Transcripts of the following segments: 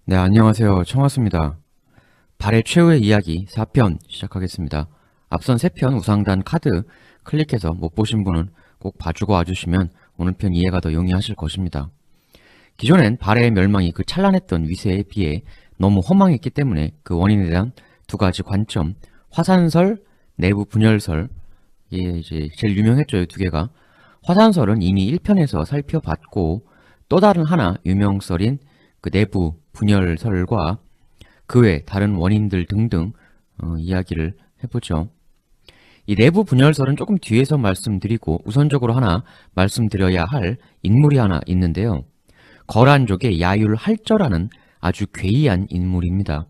네, 안녕하세요. 청하수입니다. 발의 최후의 이야기 4편 시작하겠습니다. 앞선 3편 우상단 카드 클릭해서 못 보신 분은 꼭 봐주고 와주시면 오늘 편 이해가 더 용이하실 것입니다. 기존엔 발의 멸망이 그 찬란했던 위세에 비해 너무 허망했기 때문에 그 원인에 대한 두 가지 관점, 화산설, 내부 분열설, 이게 이제 제일 유명했죠, 이 두 개가. 화산설은 이미 1편에서 살펴봤고, 또 다른 하나 유명설인 그 내부 분열설과 그 외 다른 원인들 등등 이야기를 해보죠. 이 내부 분열설은 조금 뒤에서 말씀드리고 우선적으로 하나 말씀드려야 할 인물이 하나 있는데요. 거란족의 야율할저라는 아주 괴이한 인물입니다.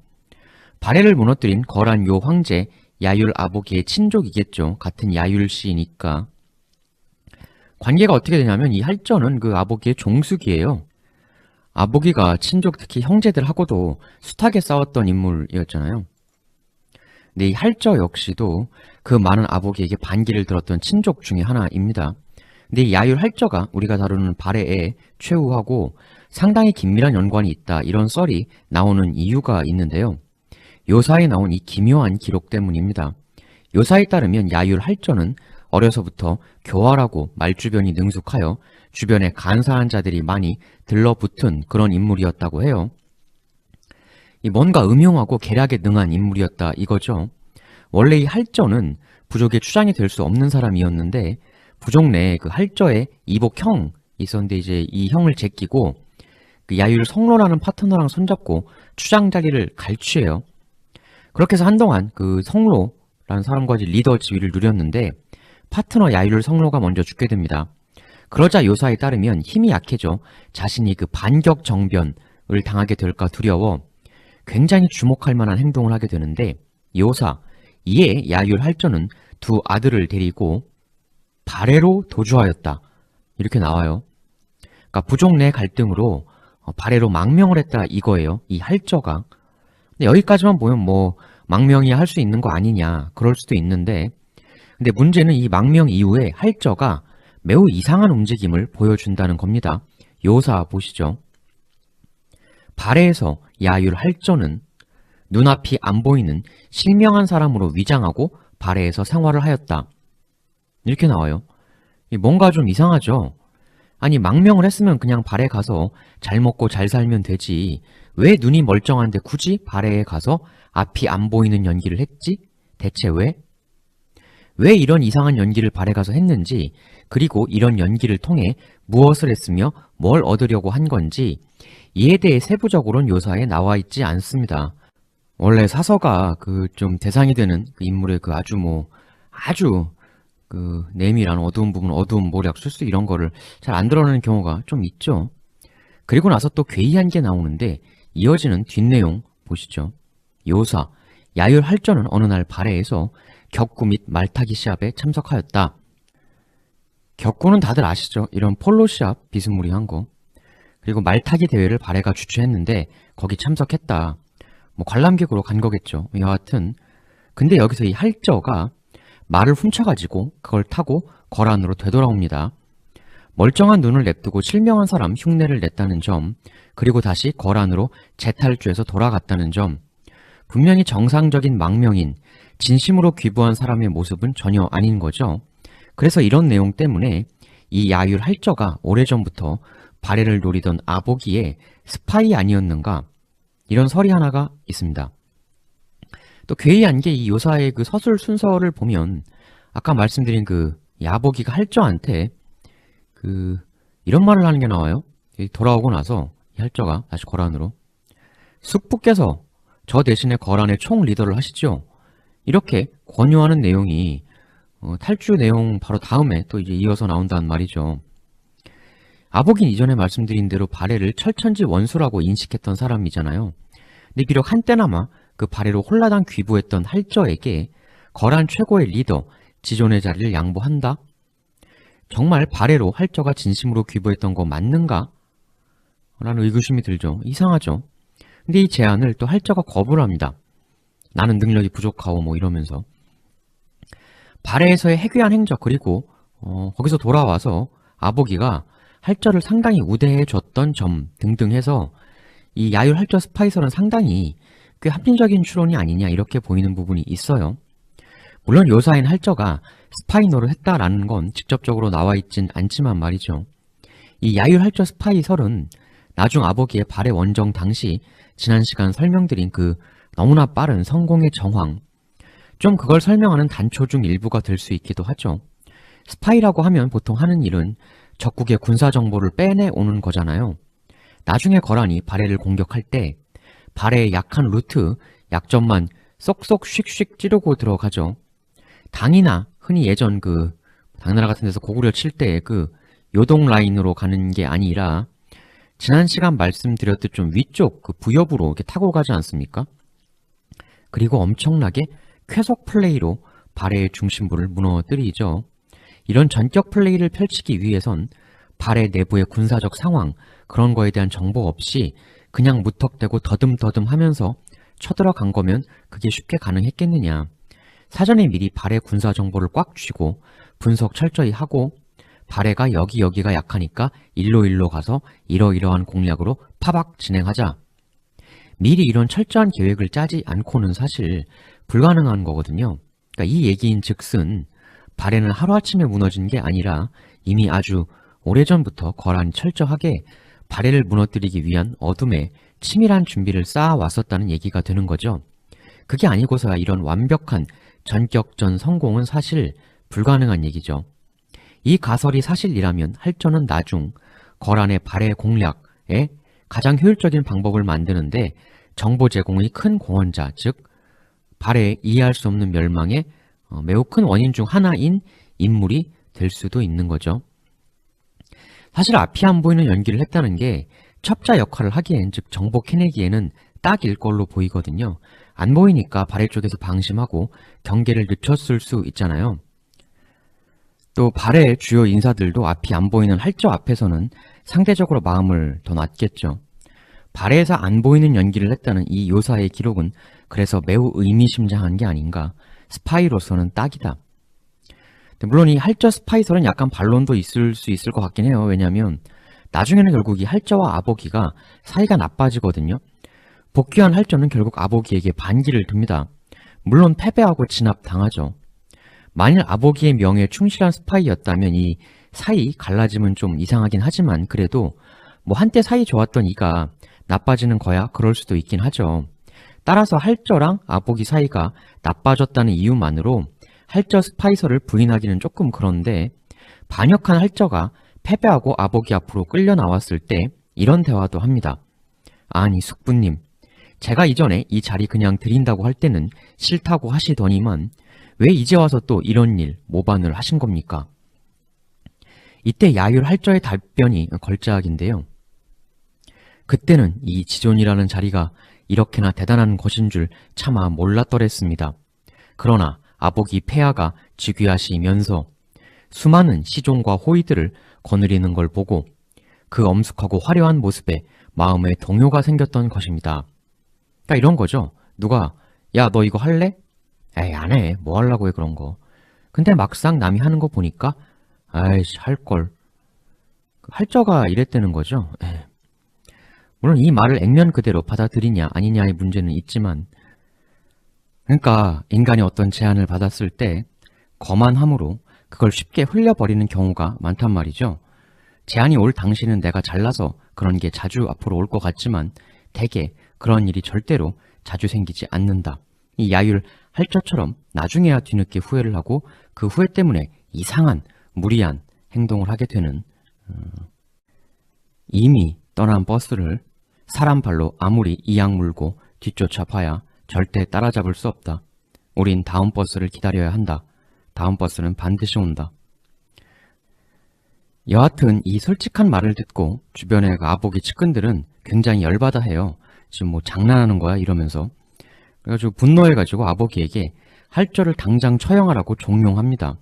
발해를 무너뜨린 거란요 황제 야율아보기의 친족이겠죠. 같은 야율씨니까. 관계가 어떻게 되냐면 이 할저는 그 아보기의 종숙이에요. 아보기가 친족 특히 형제들하고도 숱하게 싸웠던 인물이었잖아요. 근데 이 할저 역시도 그 많은 아보기에게 반기를 들었던 친족 중에 하나입니다. 근데 이 야율 할저가 우리가 다루는 발해에 최후하고 상당히 긴밀한 연관이 있다 이런 썰이 나오는 이유가 있는데요. 요사에 나온 이 기묘한 기록 때문입니다. 요사에 따르면 야율 할저는 어려서부터 교활하고 말주변이 능숙하여 주변에 간사한 자들이 많이 들러붙은 그런 인물이었다고 해요. 이 뭔가 음흉하고 계략에 능한 인물이었다 이거죠. 원래 이 할저는 부족의 추장이 될 수 없는 사람이었는데 부족 내에 그 할저의 이복형 있었는데 이제 이 형을 제끼고 그 야율 성로라는 파트너랑 손잡고 추장 자리를 갈취해요. 그렇게 해서 한동안 그 성로라는 사람과 리더 지위를 누렸는데 파트너 야율 성로가 먼저 죽게 됩니다. 그러자 요사에 따르면 힘이 약해져 자신이 그 반격 정변을 당하게 될까 두려워 굉장히 주목할 만한 행동을 하게 되는데 요사, 이에 야율 할저는 두 아들을 데리고 발해로 도주하였다. 이렇게 나와요. 그러니까 부족 내 갈등으로 발해로 망명을 했다 이거예요. 이 할저가. 근데 여기까지만 보면 뭐 망명이 할 수 있는 거 아니냐 그럴 수도 있는데 근데 문제는 이 망명 이후에 할저가 매우 이상한 움직임을 보여준다는 겁니다. 요사 보시죠. 발해에서 야율 할저는 눈앞이 안 보이는 실명한 사람으로 위장하고 발해에서 생활을 하였다. 이렇게 나와요. 뭔가 좀 이상하죠? 아니 망명을 했으면 그냥 발해 가서 잘 먹고 잘 살면 되지. 왜 눈이 멀쩡한데 굳이 발해에 가서 앞이 안 보이는 연기를 했지? 대체 왜? 왜 이런 이상한 연기를 발해 가서 했는지 그리고 이런 연기를 통해 무엇을 했으며 뭘 얻으려고 한 건지 이에 대해 세부적으로는 요사에 나와 있지 않습니다. 원래 사서가 그 좀 대상이 되는 그 인물의 그 아주 그 내밀한 어두운 부분, 어두운 모략, 술수 이런 거를 잘 안 드러내는 경우가 좀 있죠. 그리고 나서 또 괴이한 게 나오는데 이어지는 뒷내용 보시죠. 요사, 야율 할저는 어느 날 발해에서 격구 및 말타기 시합에 참석하였다. 격구는 다들 아시죠? 이런 폴로 시합 비스무리한 거. 그리고 말타기 대회를 발해가 주최했는데 거기 참석했다. 뭐 관람객으로 간 거겠죠. 여하튼 근데 여기서 이 할저가 말을 훔쳐가지고 그걸 타고 거란으로 되돌아옵니다. 멀쩡한 눈을 냅두고 실명한 사람 흉내를 냈다는 점, 그리고 다시 거란으로 재탈주해서 돌아갔다는 점, 분명히 정상적인 망명인, 진심으로 귀부한 사람의 모습은 전혀 아닌 거죠. 그래서 이런 내용 때문에 이 야율 할저가 오래전부터 발해를 노리던 아보기의 스파이 아니었는가 이런 설이 하나가 있습니다. 또 괴이한 게 이 요사의 그 서술 순서를 보면 아까 말씀드린 그 아보기가 할저한테 이런 말을 하는 게 나와요. 돌아오고 나서 이 할저가 다시 거란으로 숙부께서 저 대신에 거란의 총 리더를 하시죠. 이렇게 권유하는 내용이 탈주 내용 바로 다음에 또 이제 이어서 나온다는 말이죠. 아보긴 이전에 말씀드린 대로 발해를 철천지 원수라고 인식했던 사람이잖아요. 근데 비록 한때나마 그 발해로 홀라당 귀부했던 할저에게 거란 최고의 리더, 지존의 자리를 양보한다? 정말 발해로 할저가 진심으로 귀부했던 거 맞는가? 라는 의구심이 들죠. 이상하죠. 근데 이 제안을 또 할저가 거부를 합니다. 나는 능력이 부족하오 뭐 이러면서. 발해에서의 해괴한 행적 그리고 거기서 돌아와서 아보기가 할저를 상당히 우대해 줬던 점 등등 해서 이 야율 할저 스파이설은 상당히 꽤 합리적인 추론이 아니냐 이렇게 보이는 부분이 있어요. 물론 요사인 할저가 스파이노를 했다라는 건 직접적으로 나와 있진 않지만 말이죠. 이 야율할저 스파이설은 나중 아버기의 발해 원정 당시 지난 시간 설명드린 그 너무나 빠른 성공의 정황, 좀 그걸 설명하는 단초 중 일부가 될 수 있기도 하죠. 스파이라고 하면 보통 하는 일은 적국의 군사 정보를 빼내오는 거잖아요. 나중에 거란이 발해를 공격할 때 발해의 약한 루트, 약점만 쏙쏙 슉슉 찌르고 들어가죠. 당이나 흔히 예전 그 당나라 같은 데서 고구려 칠 때의 그 요동 라인으로 가는 게 아니라 지난 시간 말씀드렸듯 좀 위쪽 그 부엽으로 이렇게 타고 가지 않습니까? 그리고 엄청나게 쾌속 플레이로 발해의 중심부를 무너뜨리죠. 이런 전격 플레이를 펼치기 위해선 발해 내부의 군사적 상황, 그런 거에 대한 정보 없이 그냥 무턱대고 더듬더듬 하면서 쳐들어간 거면 그게 쉽게 가능했겠느냐. 사전에 미리 발해 군사 정보를 꽉 쥐고 분석 철저히 하고 발해가 여기가 약하니까 일로 가서 이러이러한 공략으로 파박 진행하자. 미리 이런 철저한 계획을 짜지 않고는 사실 불가능한 거거든요. 그러니까 이 얘기인 즉슨 발해는 하루아침에 무너진 게 아니라 이미 아주 오래전부터 거란이 철저하게 발해를 무너뜨리기 위한 어둠에 치밀한 준비를 쌓아왔었다는 얘기가 되는 거죠. 그게 아니고서야 이런 완벽한 전격전 성공은 사실 불가능한 얘기죠. 이 가설이 사실이라면 할저는 나중 거란의 발해 공략에 가장 효율적인 방법을 만드는데 정보 제공의 큰 공헌자, 즉 발해의 이해할 수 없는 멸망의 매우 큰 원인 중 하나인 인물이 될 수도 있는 거죠. 사실 앞이 안 보이는 연기를 했다는 게 첩자 역할을 하기엔, 즉 정보 캐내기에는 딱일 걸로 보이거든요. 안 보이니까 발해 쪽에서 방심하고 경계를 늦췄을 수 있잖아요. 또 발해의 주요 인사들도 앞이 안 보이는 할저 앞에서는 상대적으로 마음을 더 놨겠죠. 발해에서 안 보이는 연기를 했다는 이 요사의 기록은 그래서 매우 의미심장한 게 아닌가. 스파이로서는 딱이다. 물론 이 할저 스파이설은 약간 반론도 있을 수 있을 것 같긴 해요. 왜냐하면 나중에는 결국 이 할저와 아버기가 사이가 나빠지거든요. 복귀한 할저는 결국 아버기에게 반기를 듭니다. 물론 패배하고 진압당하죠. 만일 아버기의 명예에 충실한 스파이였다면 이 사이 갈라짐은 좀 이상하긴 하지만 그래도 뭐 한때 사이 좋았던 이가 나빠지는 거야 그럴 수도 있긴 하죠. 따라서 할저랑 아버기 사이가 나빠졌다는 이유만으로 할저 스파이설을 부인하기는 조금 그런데 반역한 할저가 패배하고 아버기 앞으로 끌려 나왔을 때 이런 대화도 합니다. 아니 숙부님, 제가 이전에 이 자리 그냥 드린다고 할 때는 싫다고 하시더니만 왜 이제 와서 또 이런 일 모반을 하신 겁니까? 이때 야율할저의 답변이 걸작인데요. 그때는 이 지존이라는 자리가 이렇게나 대단한 것인 줄 차마 몰랐더랬습니다. 그러나 아버기 폐하가 즉위하시면서 수많은 시종과 호위들을 거느리는 걸 보고 그 엄숙하고 화려한 모습에 마음에 동요가 생겼던 것입니다. 그러니까 이런 거죠. 누가 야 너 이거 할래? 에이 안 해. 뭐 하려고 해 그런 거. 근데 막상 남이 하는 거 보니까 아이씨 할걸. 할저가 이랬다는 거죠. 에이. 물론 이 말을 액면 그대로 받아들이냐 아니냐의 문제는 있지만 그러니까 인간이 어떤 제안을 받았을 때 거만함으로 그걸 쉽게 흘려버리는 경우가 많단 말이죠. 제안이 올 당시는 내가 잘나서 그런 게 자주 앞으로 올 것 같지만 대개 그런 일이 절대로 자주 생기지 않는다. 이 야율 할저처럼 나중에야 뒤늦게 후회를 하고 그 후회 때문에 이상한 무리한 행동을 하게 되는 이미 떠난 버스를 사람 발로 아무리 이악 물고 뒤쫓아 봐야 절대 따라잡을 수 없다. 우린 다음 버스를 기다려야 한다. 다음 버스는 반드시 온다. 여하튼 이 솔직한 말을 듣고 주변의 아보기 측근들은 굉장히 열받아 해요. 지금 뭐 장난하는 거야 이러면서. 그래가지고 분노해가지고 아보기에게 할저를 당장 처형하라고 종용합니다.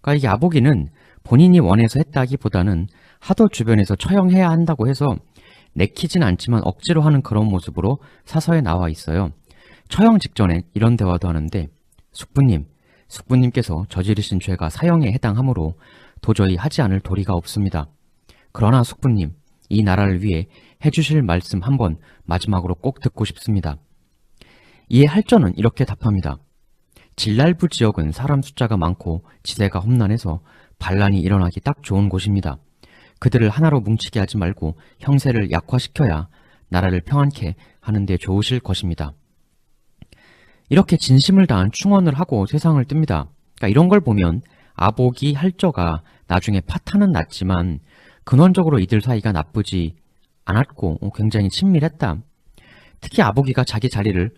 그러니까 이게 아보기는 본인이 원해서 했다기보다는 하도 주변에서 처형해야 한다고 해서 내키진 않지만 억지로 하는 그런 모습으로 사서에 나와 있어요. 처형 직전에 이런 대화도 하는데 숙부님께서 저지르신 죄가 사형에 해당하므로 도저히 하지 않을 도리가 없습니다. 그러나 숙부님, 이 나라를 위해 해주실 말씀 한번 마지막으로 꼭 듣고 싶습니다. 이에 할전은 이렇게 답합니다. 진랄부 지역은 사람 숫자가 많고 지대가 험난해서 반란이 일어나기 딱 좋은 곳입니다. 그들을 하나로 뭉치게 하지 말고 형세를 약화시켜야 나라를 평안케 하는 데 좋으실 것입니다. 이렇게 진심을 다한 충언을 하고 세상을 뜹니다. 그러니까 이런 걸 보면 아복이 할저가 나중에 파탄은 났지만 근원적으로 이들 사이가 나쁘지 않았고 굉장히 친밀했다. 특히 아복이가 자기 자리를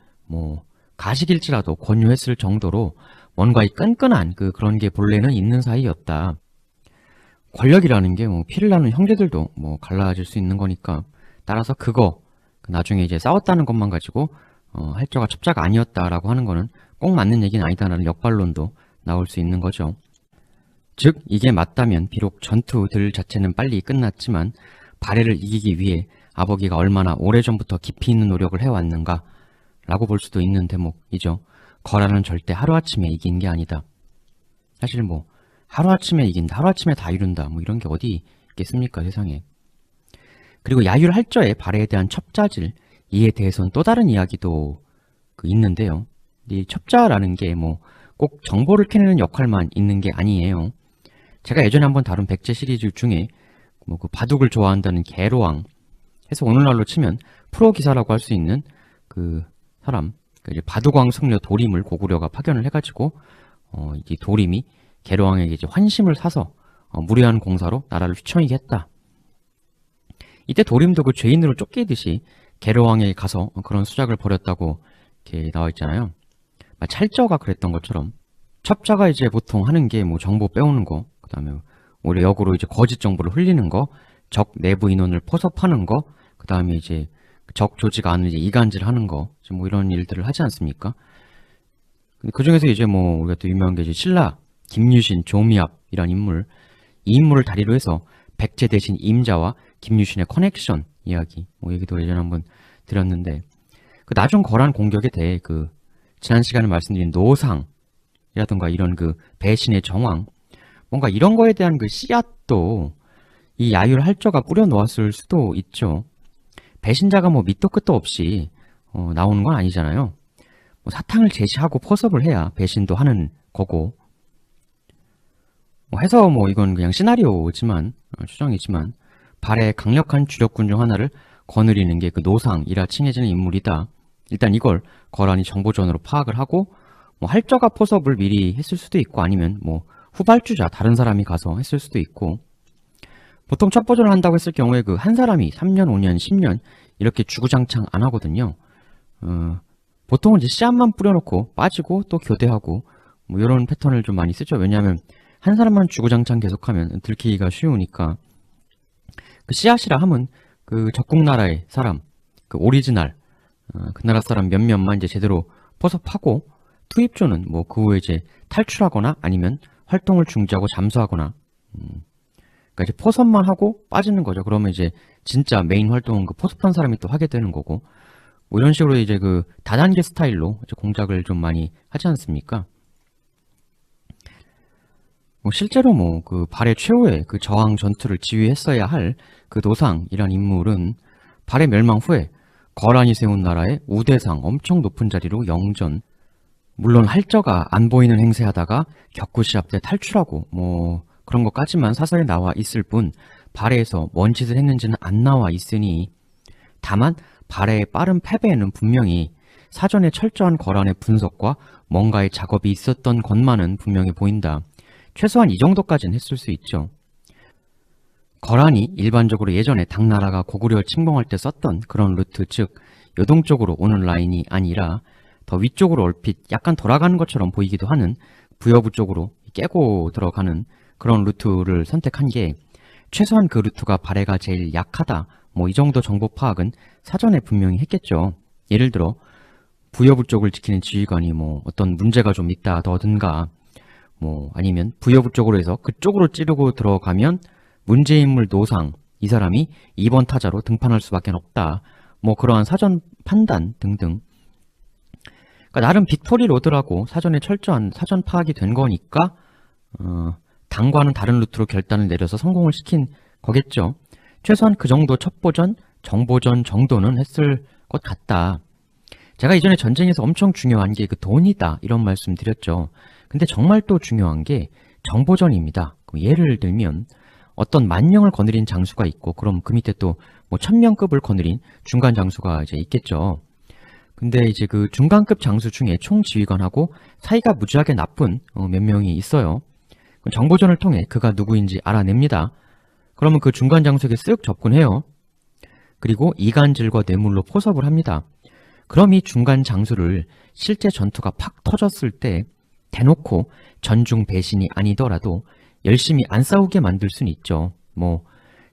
가식일지라도 권유했을 정도로 뭔가 이 끈끈한 그런 게 본래는 있는 사이였다. 권력이라는 게 피를 나눈 형제들도 갈라질 수 있는 거니까 따라서 그거 나중에 이제 싸웠다는 것만 가지고 할저가 첩자가 아니었다라고 하는 거는 꼭 맞는 얘기는 아니다라는 역발론도 나올 수 있는 거죠. 즉 이게 맞다면 비록 전투들 자체는 빨리 끝났지만 발해를 이기기 위해 아버기가 얼마나 오래전부터 깊이 있는 노력을 해왔는가 라고 볼 수도 있는 대목이죠. 거란은 절대 하루아침에 이긴 게 아니다. 사실 하루아침에 이긴다, 하루아침에 다 이룬다 이런 게 어디 있겠습니까 세상에. 그리고 야율할저의 발해에 대한 첩자질, 이에 대해서는 또 다른 이야기도 있는데요. 이 첩자라는 게 꼭 정보를 캐내는 역할만 있는 게 아니에요. 제가 예전에 한번 다룬 백제 시리즈 중에 그 바둑을 좋아한다는 개로왕 해서 오늘날로 치면 프로 기사라고 할 수 있는 그 사람, 이제 바둑왕 승려 도림을 고구려가 파견을 해가지고 이 도림이 개로왕에게 이제 환심을 사서 무례한 공사로 나라를 휘청이게 했다. 이때 도림도 그 죄인으로 쫓기듯이 개로왕에게 가서 그런 수작을 벌였다고 이렇게 나와 있잖아요. 찰저가 그랬던 것처럼 첩자가 이제 보통 하는 게 정보 빼오는 거, 그 다음에 오히려 역으로 이제 거짓 정보를 흘리는 거, 적 내부 인원을 포섭하는 거, 그 다음에 이제 적 조직 안을 이제 이간질하는 거, 이런 일들을 하지 않습니까? 그 중에서 이제 우리가 또 유명한 게 이제 신라, 김유신, 조미압이란 인물, 이 인물을 다리로 해서 백제 대신 임자와 김유신의 커넥션 이야기, 얘기도 예전에 한번 드렸는데, 그 나중 거란 공격에 대해 지난 시간에 말씀드린 노상이라던가 이런 배신의 정황, 뭔가 이런 거에 대한 씨앗도 이 야율할저가 뿌려놓았을 수도 있죠. 배신자가 밑도 끝도 없이 나오는 건 아니잖아요. 사탕을 제시하고 포섭을 해야 배신도 하는 거고, 해서 이건 그냥 시나리오지만 추정이지만 발해 강력한 주력군 중 하나를 거느리는 게 노상이라 칭해지는 인물이다. 일단 이걸 거란이 정보전으로 파악을 하고 할저가 포섭을 미리 했을 수도 있고 아니면 후발주자 다른 사람이 가서 했을 수도 있고, 보통 첩보전을 한다고 했을 경우에 한 사람이 3년, 5년, 10년 이렇게 주구장창 안 하거든요. 보통은 이제 씨앗만 뿌려놓고 빠지고 또 교대하고 이런 패턴을 좀 많이 쓰죠. 왜냐하면 한 사람만 주구장창 계속하면 들키기가 쉬우니까. 씨앗이라 하면 적국 나라의 사람, 오리지널, 그 나라 사람 몇몇만 이제 제대로 포섭하고, 투입조는 그 후에 이제 탈출하거나 아니면 활동을 중지하고 잠수하거나, 그러니까 이제 포섭만 하고 빠지는 거죠. 그러면 이제 진짜 메인 활동은 포섭한 사람이 또 하게 되는 거고, 이런 식으로 이제 다단계 스타일로 이제 공작을 좀 많이 하지 않습니까? 실제로 발해 최후의 저항 전투를 지휘했어야 할 노상이란 인물은 발해 멸망 후에 거란이 세운 나라의 우대상 엄청 높은 자리로 영전, 물론 할저가 안 보이는 행세하다가 격구시합 때 탈출하고 그런 것까지만 사설에 나와 있을 뿐 발해에서 뭔 짓을 했는지는 안 나와 있으니, 다만 발해의 빠른 패배에는 분명히 사전에 철저한 거란의 분석과 뭔가의 작업이 있었던 것만은 분명히 보인다. 최소한 이 정도까지는 했을 수 있죠. 거란이 일반적으로 예전에 당나라가 고구려 침공할 때 썼던 그런 루트, 즉 요동 쪽으로 오는 라인이 아니라 더 위쪽으로 얼핏 약간 돌아가는 것처럼 보이기도 하는 부여부 쪽으로 깨고 들어가는 그런 루트를 선택한 게, 최소한 그 루트가 발해가 제일 약하다, 이 정도 정보 파악은 사전에 분명히 했겠죠. 예를 들어 부여부 쪽을 지키는 지휘관이 어떤 문제가 좀 있다더든가, 아니면 부여부 쪽으로 해서 그쪽으로 찌르고 들어가면 문제인물 노상, 이 사람이 2번 타자로 등판할 수밖에 없다, 그러한 사전 판단 등등. 그러니까 나름 빅토리 로드라고 사전에 철저한 사전 파악이 된 거니까 당과는 다른 루트로 결단을 내려서 성공을 시킨 거겠죠. 최소한 그 정도 첩보전 정보전 정도는 했을 것 같다. 제가 이전에 전쟁에서 엄청 중요한 게 그 돈이다 이런 말씀 드렸죠. 근데 정말 또 중요한 게 정보전입니다. 예를 들면 어떤 10,000명을 거느린 장수가 있고 그럼 그 밑에 또 뭐 1,000명급을 거느린 중간 장수가 이제 있겠죠. 근데 이제 그 중간급 장수 중에 총지휘관하고 사이가 무지하게 나쁜 몇 명이 있어요. 정보전을 통해 그가 누구인지 알아냅니다. 그러면 그 중간 장수에게 쓱 접근해요. 그리고 이간질과 뇌물로 포섭을 합니다. 그럼 이 중간 장수를 실제 전투가 팍 터졌을 때 대놓고 전중 배신이 아니더라도 열심히 안 싸우게 만들 수는 있죠. 뭐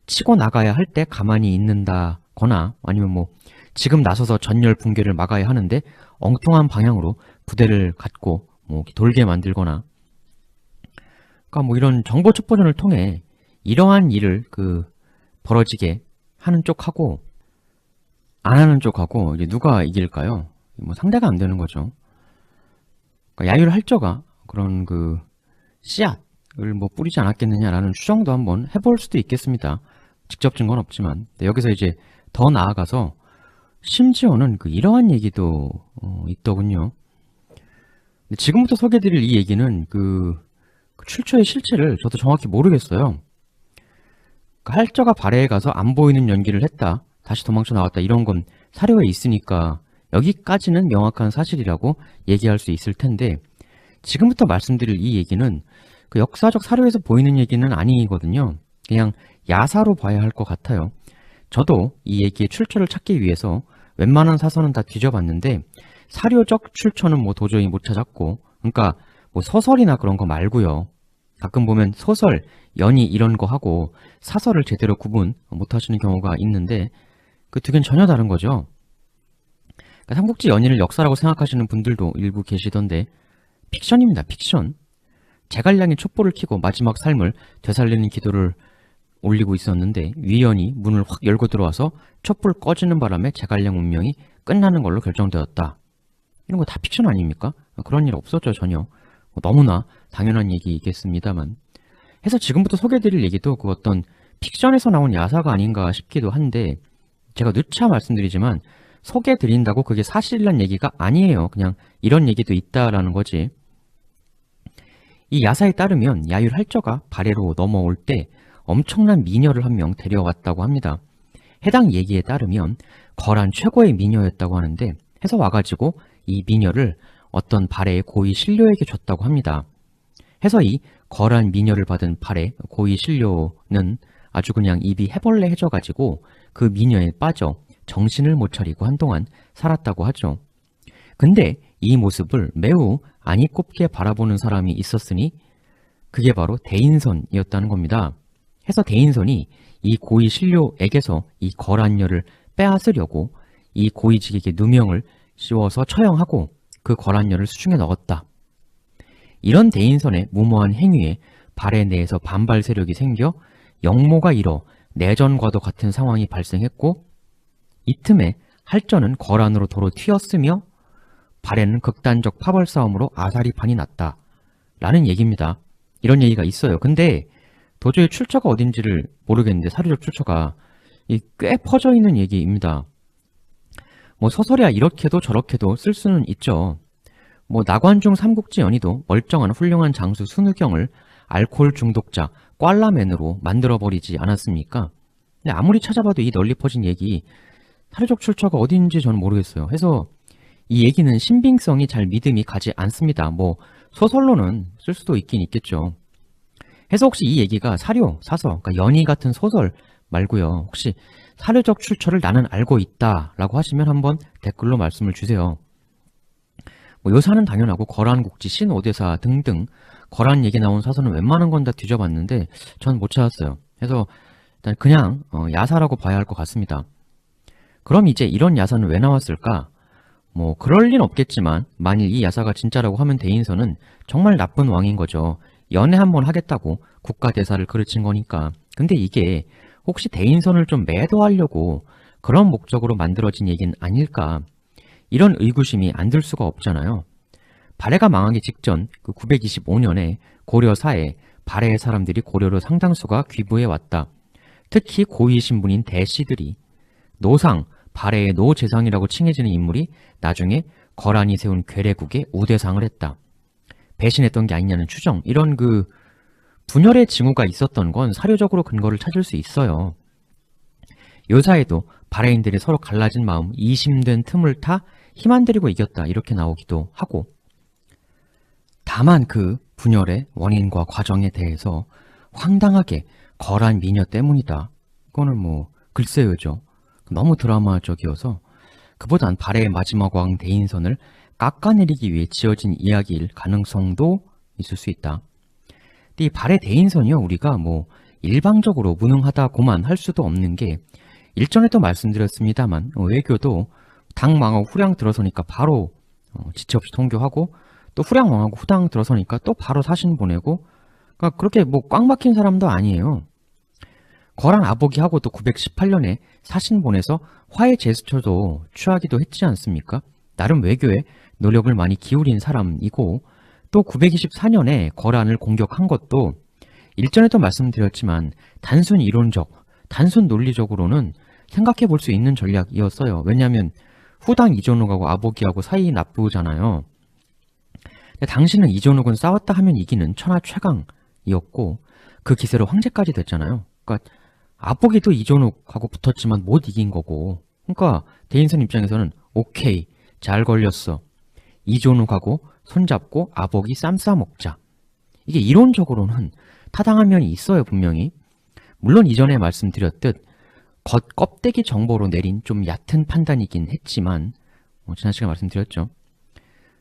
치고 나가야 할 때 가만히 있는다거나 아니면 뭐 지금 나서서 전열 붕괴를 막아야 하는데 엉뚱한 방향으로 부대를 갖고 뭐 돌게 만들거나, 그러니까 뭐 이런 정보 첩보전을 통해 이러한 일을 벌어지게 하는 쪽하고 안 하는 쪽하고 이제 누가 이길까요? 뭐 상대가 안 되는 거죠. 그러니까 야율할저가 그런 씨앗을 뭐 뿌리지 않았겠느냐라는 추정도 한번 해볼 수도 있겠습니다. 직접 증거는 없지만. 여기서 이제 더 나아가서 심지어는 이러한 얘기도 있더군요. 근데 지금부터 소개해드릴 이 얘기는 출처의 실체를 저도 정확히 모르겠어요. 할저가 발해에 가서 안 보이는 연기를 했다, 다시 도망쳐 나왔다, 이런 건 사료에 있으니까 여기까지는 명확한 사실이라고 얘기할 수 있을 텐데, 지금부터 말씀드릴 이 얘기는 역사적 사료에서 보이는 얘기는 아니거든요. 그냥 야사로 봐야 할 것 같아요. 저도 이 얘기의 출처를 찾기 위해서 웬만한 사설은 다 뒤져봤는데 사료적 출처는 뭐 도저히 못 찾았고, 그러니까 뭐 서설이나 그런 거 말고요. 가끔 보면 소설, 연희 이런 거 하고 사설을 제대로 구분 못 하시는 경우가 있는데 그 두 개는 전혀 다른 거죠. 그러니까 삼국지 연희를 역사라고 생각하시는 분들도 일부 계시던데 픽션입니다. 픽션. 제갈량이 촛불을 켜고 마지막 삶을 되살리는 기도를 올리고 있었는데 위연이 문을 확 열고 들어와서 촛불 꺼지는 바람에 제갈량 운명이 끝나는 걸로 결정되었다. 이런 거 다 픽션 아닙니까? 그런 일 없었죠, 전혀. 너무나 당연한 얘기겠습니다만. 해서 지금부터 소개해드릴 얘기도 어떤 픽션에서 나온 야사가 아닌가 싶기도 한데, 제가 누차 말씀드리지만 소개해드린다고 그게 사실이란 얘기가 아니에요. 그냥 이런 얘기도 있다라는 거지. 이 야사에 따르면 야율할저가 발해로 넘어올 때 엄청난 미녀를 한 명 데려왔다고 합니다. 해당 얘기에 따르면 거란 최고의 미녀였다고 하는데, 해서 와가지고 이 미녀를 어떤 발해의 고위 신료에게 줬다고 합니다. 해서 이 거란 미녀를 받은 발해 고위 신료는 아주 그냥 입이 해벌레 해져가지고 그 미녀에 빠져 정신을 못 차리고 한동안 살았다고 하죠. 근데 이 모습을 매우 안이 꼽게 바라보는 사람이 있었으니 그게 바로 대인선이었다는 겁니다. 해서 대인선이 이 고위 신료에게서 이 거란녀를 빼앗으려고 이 고위직에게 누명을 씌워서 처형하고 그 거란녀를 수중에 넣었다. 이런 대인선의 무모한 행위에 발해 내에서 반발 세력이 생겨 역모가 일어 내전과도 같은 상황이 발생했고, 이 틈에 할저는 거란으로 도로 튀었으며 발해는 극단적 파벌 싸움으로 아사리판이 났다 라는 얘기입니다. 이런 얘기가 있어요. 근데 도저히 출처가 어딘지를 모르겠는데 사료적 출처가 꽤 퍼져 있는 얘기입니다. 뭐 소설이야 이렇게도 저렇게도 쓸 수는 있죠. 뭐 나관중 삼국지 연희도 멀쩡한 훌륭한 장수 순우경을 알코올 중독자 꽐라맨으로 만들어버리지 않았습니까? 근데 아무리 찾아봐도 이 널리 퍼진 얘기 사료적 출처가 어딘지 저는 모르겠어요. 해서 이 얘기는 신빙성이 잘 믿음이 가지 않습니다. 뭐 소설로는 쓸 수도 있긴 있겠죠. 해서 혹시 이 얘기가 사료, 사서, 그러니까 연희 같은 소설 말고요, 혹시 사료적 출처를 나는 알고 있다 라고 하시면 한번 댓글로 말씀을 주세요. 뭐 요사는 당연하고 거란국지, 신오대사 등등 거란 얘기 나온 사서는 웬만한 건 다 뒤져봤는데 전 못 찾았어요. 그래서 일단 그냥 야사라고 봐야 할 것 같습니다. 그럼 이제 이런 야사는 왜 나왔을까? 뭐 그럴 리는 없겠지만 만일 이 야사가 진짜라고 하면 대인선은 정말 나쁜 왕인 거죠. 연애 한번 하겠다고 국가대사를 그르친 거니까. 근데 이게 혹시 대인선을 좀 매도하려고 그런 목적으로 만들어진 얘기는 아닐까, 이런 의구심이 안 들 수가 없잖아요. 발해가 망하기 직전 925년에 고려사에 발해의 사람들이 고려로 상당수가 귀부해 왔다. 특히 고위 신분인 대씨들이 노상, 발해의 노재상이라고 칭해지는 인물이 나중에 거란이 세운 괴뢰국의 우대상을 했다. 배신했던 게 아니냐는 추정, 이런 분열의 징후가 있었던 건 사료적으로 근거를 찾을 수 있어요. 요사에도 발해인들이 서로 갈라진 마음, 이심된 틈을 타 힘 안 들이고 이겼다, 이렇게 나오기도 하고, 다만 그 분열의 원인과 과정에 대해서 황당하게 거란 미녀 때문이다, 그거는 글쎄요죠. 너무 드라마적이어서 그보단 발해의 마지막 왕 대인선을 깎아내리기 위해 지어진 이야기일 가능성도 있을 수 있다. 근데 이 발해 대인선이요, 우리가 일방적으로 무능하다고만 할 수도 없는 게, 일전에도 말씀드렸습니다만 외교도 당 망하고 후량 들어서니까 바로 지체 없이 통교하고, 또 후량 망하고 후당 들어서니까 또 바로 사신 보내고, 그러니까 그렇게 꽉 막힌 사람도 아니에요. 거란 아보기하고도 918년에 사신 보내서 화해 제스처도 취하기도 했지 않습니까? 나름 외교에 노력을 많이 기울인 사람이고, 또 924년에 거란을 공격한 것도 일전에도 말씀드렸지만 단순 이론적, 단순 논리적으로는 생각해 볼 수 있는 전략이었어요. 왜냐하면 후당 이존욱하고 아보기하고 사이 나쁘잖아요. 당시는 이존욱은 싸웠다 하면 이기는 천하최강이었고 그 기세로 황제까지 됐잖아요. 그러니까 아보기도 이존욱하고 붙었지만 못 이긴 거고, 그러니까 대인선 입장에서는 오케이, 잘 걸렸어, 이존욱하고 손잡고 아보기 쌈 싸먹자, 이게 이론적으로는 타당한 면이 있어요, 분명히. 물론 이전에 말씀드렸듯 겉껍데기 정보로 내린 좀 얕은 판단이긴 했지만, 지난 시간에 말씀드렸죠.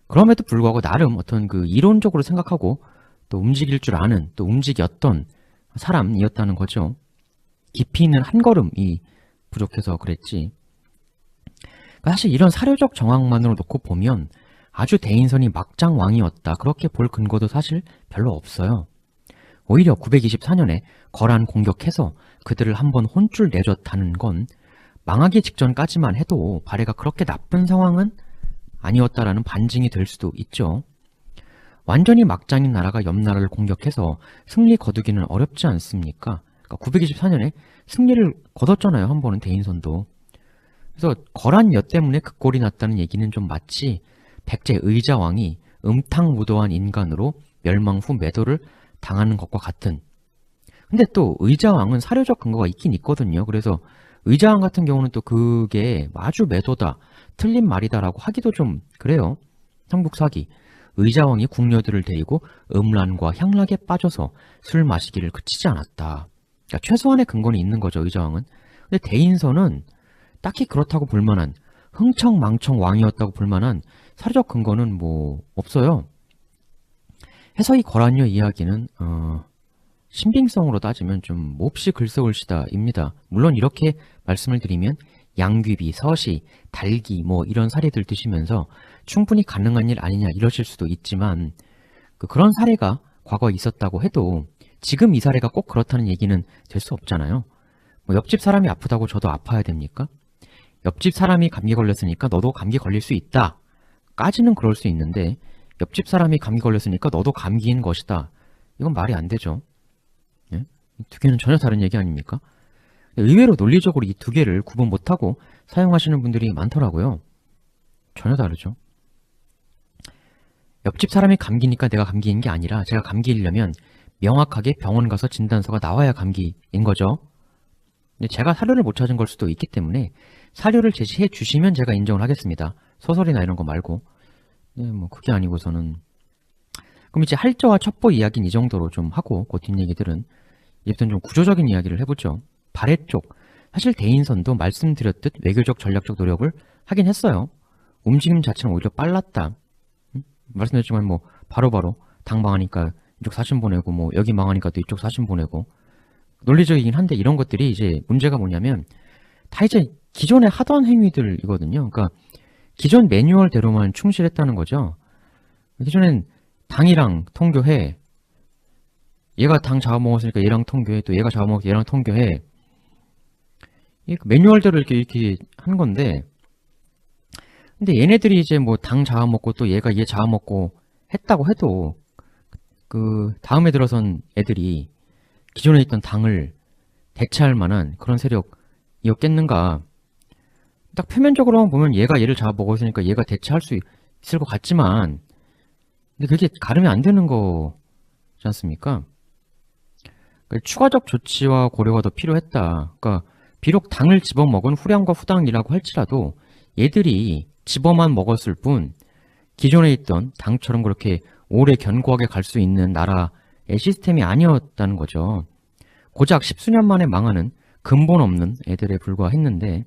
그럼에도 불구하고 나름 어떤 이론적으로 생각하고 또 움직일 줄 아는, 또 움직였던 사람이었다는 거죠. 깊이 있는 한 걸음이 부족해서 그랬지. 사실 이런 사료적 정황만으로 놓고 보면 아주 대인선이 막장 왕이었다, 그렇게 볼 근거도 사실 별로 없어요. 오히려 924년에 거란 공격해서 그들을 한번 혼쭐 내줬다는 건 망하기 직전까지만 해도 발해가 그렇게 나쁜 상황은 아니었다라는 반증이 될 수도 있죠. 완전히 막장인 나라가 옆 나라를 공격해서 승리 거두기는 어렵지 않습니까? 그러니까 924년에 승리를 거뒀잖아요, 한 번은 대인선도. 그래서 거란 여 때문에 그 꼴이 났다는 얘기는 좀 마치 백제 의자왕이 음탕무도한 인간으로 멸망 후 매도를 당하는 것과 같은. 근데 또 의자왕은 사료적 근거가 있긴 있거든요. 그래서 의자왕 같은 경우는 또 그게 아주 매도다, 틀린 말이다라고 하기도 좀 그래요. 삼국사기, 의자왕이 궁녀들을 데리고 음란과 향락에 빠져서 술 마시기를 그치지 않았다. 그러니까 최소한의 근거는 있는 거죠, 의자왕은. 근데 대인선은 딱히 그렇다고 볼만한, 흥청망청 왕이었다고 볼만한 사료적 근거는 없어요. 해서 이 거란요 이야기는 신빙성으로 따지면 좀 몹시 글쎄올시다입니다. 물론 이렇게 말씀을 드리면 양귀비, 서시, 달기 이런 사례들 드시면서 충분히 가능한 일 아니냐 이러실 수도 있지만, 그런 사례가 과거에 있었다고 해도 지금 이 사례가 꼭 그렇다는 얘기는 될 수 없잖아요. 옆집 사람이 아프다고 저도 아파야 됩니까? 옆집 사람이 감기 걸렸으니까 너도 감기 걸릴 수 있다 까지는 그럴 수 있는데, 옆집 사람이 감기 걸렸으니까 너도 감기인 것이다, 이건 말이 안 되죠. 예? 두 개는 전혀 다른 얘기 아닙니까? 의외로 논리적으로 이 두 개를 구분 못하고 사용하시는 분들이 많더라고요. 전혀 다르죠. 옆집 사람이 감기니까 내가 감기인 게 아니라, 제가 감기이려면 명확하게 병원 가서 진단서가 나와야 감기인 거죠. 근데 제가 사료를 못 찾은 걸 수도 있기 때문에 사료를 제시해 주시면 제가 인정을 하겠습니다. 소설이나 이런 거 말고. 네, 그게 아니고서는. 그럼 이제 할저와 첩보 이야기는 이 정도로 좀 하고, 그 뒷얘기들은 이제부터는 좀 구조적인 이야기를 해보죠. 발해 쪽, 사실 대인선도 말씀드렸듯 외교적 전략적 노력을 하긴 했어요. 움직임 자체는 오히려 빨랐다. 말씀드렸지만 바로바로 당 망하니까 이쪽 사신 보내고, 여기 망하니까 또 이쪽 사신 보내고. 논리적이긴 한데 이런 것들이 이제 문제가 뭐냐면 다 이제 기존에 하던 행위들이거든요. 그러니까 기존 매뉴얼대로만 충실했다는 거죠. 기존엔 당이랑 통교해, 얘가 당 잡아먹었으니까 얘랑 통교해, 또 얘가 잡아먹어서 얘랑 통교해, 매뉴얼대로 이렇게 한 건데, 근데 얘네들이 이제 당 잡아먹고 또 얘가 얘 잡아먹고 했다고 해도 다음에 들어선 애들이 기존에 있던 당을 대체할 만한 그런 세력이었겠는가. 딱 표면적으로만 보면 얘가 얘를 잡아먹었으니까 얘가 대체할 수 있을 것 같지만, 근데 그게 가름이 안 되는 거지 않습니까? 그러니까 추가적 조치와 고려가 더 필요했다. 그러니까 비록 당을 집어먹은 후량과 후당이라고 할지라도 얘들이 집어만 먹었을 뿐 기존에 있던 당처럼 그렇게 오래 견고하게 갈 수 있는 나라의 시스템이 아니었다는 거죠. 고작 십수년 만에 망하는 근본 없는 애들에 불과했는데,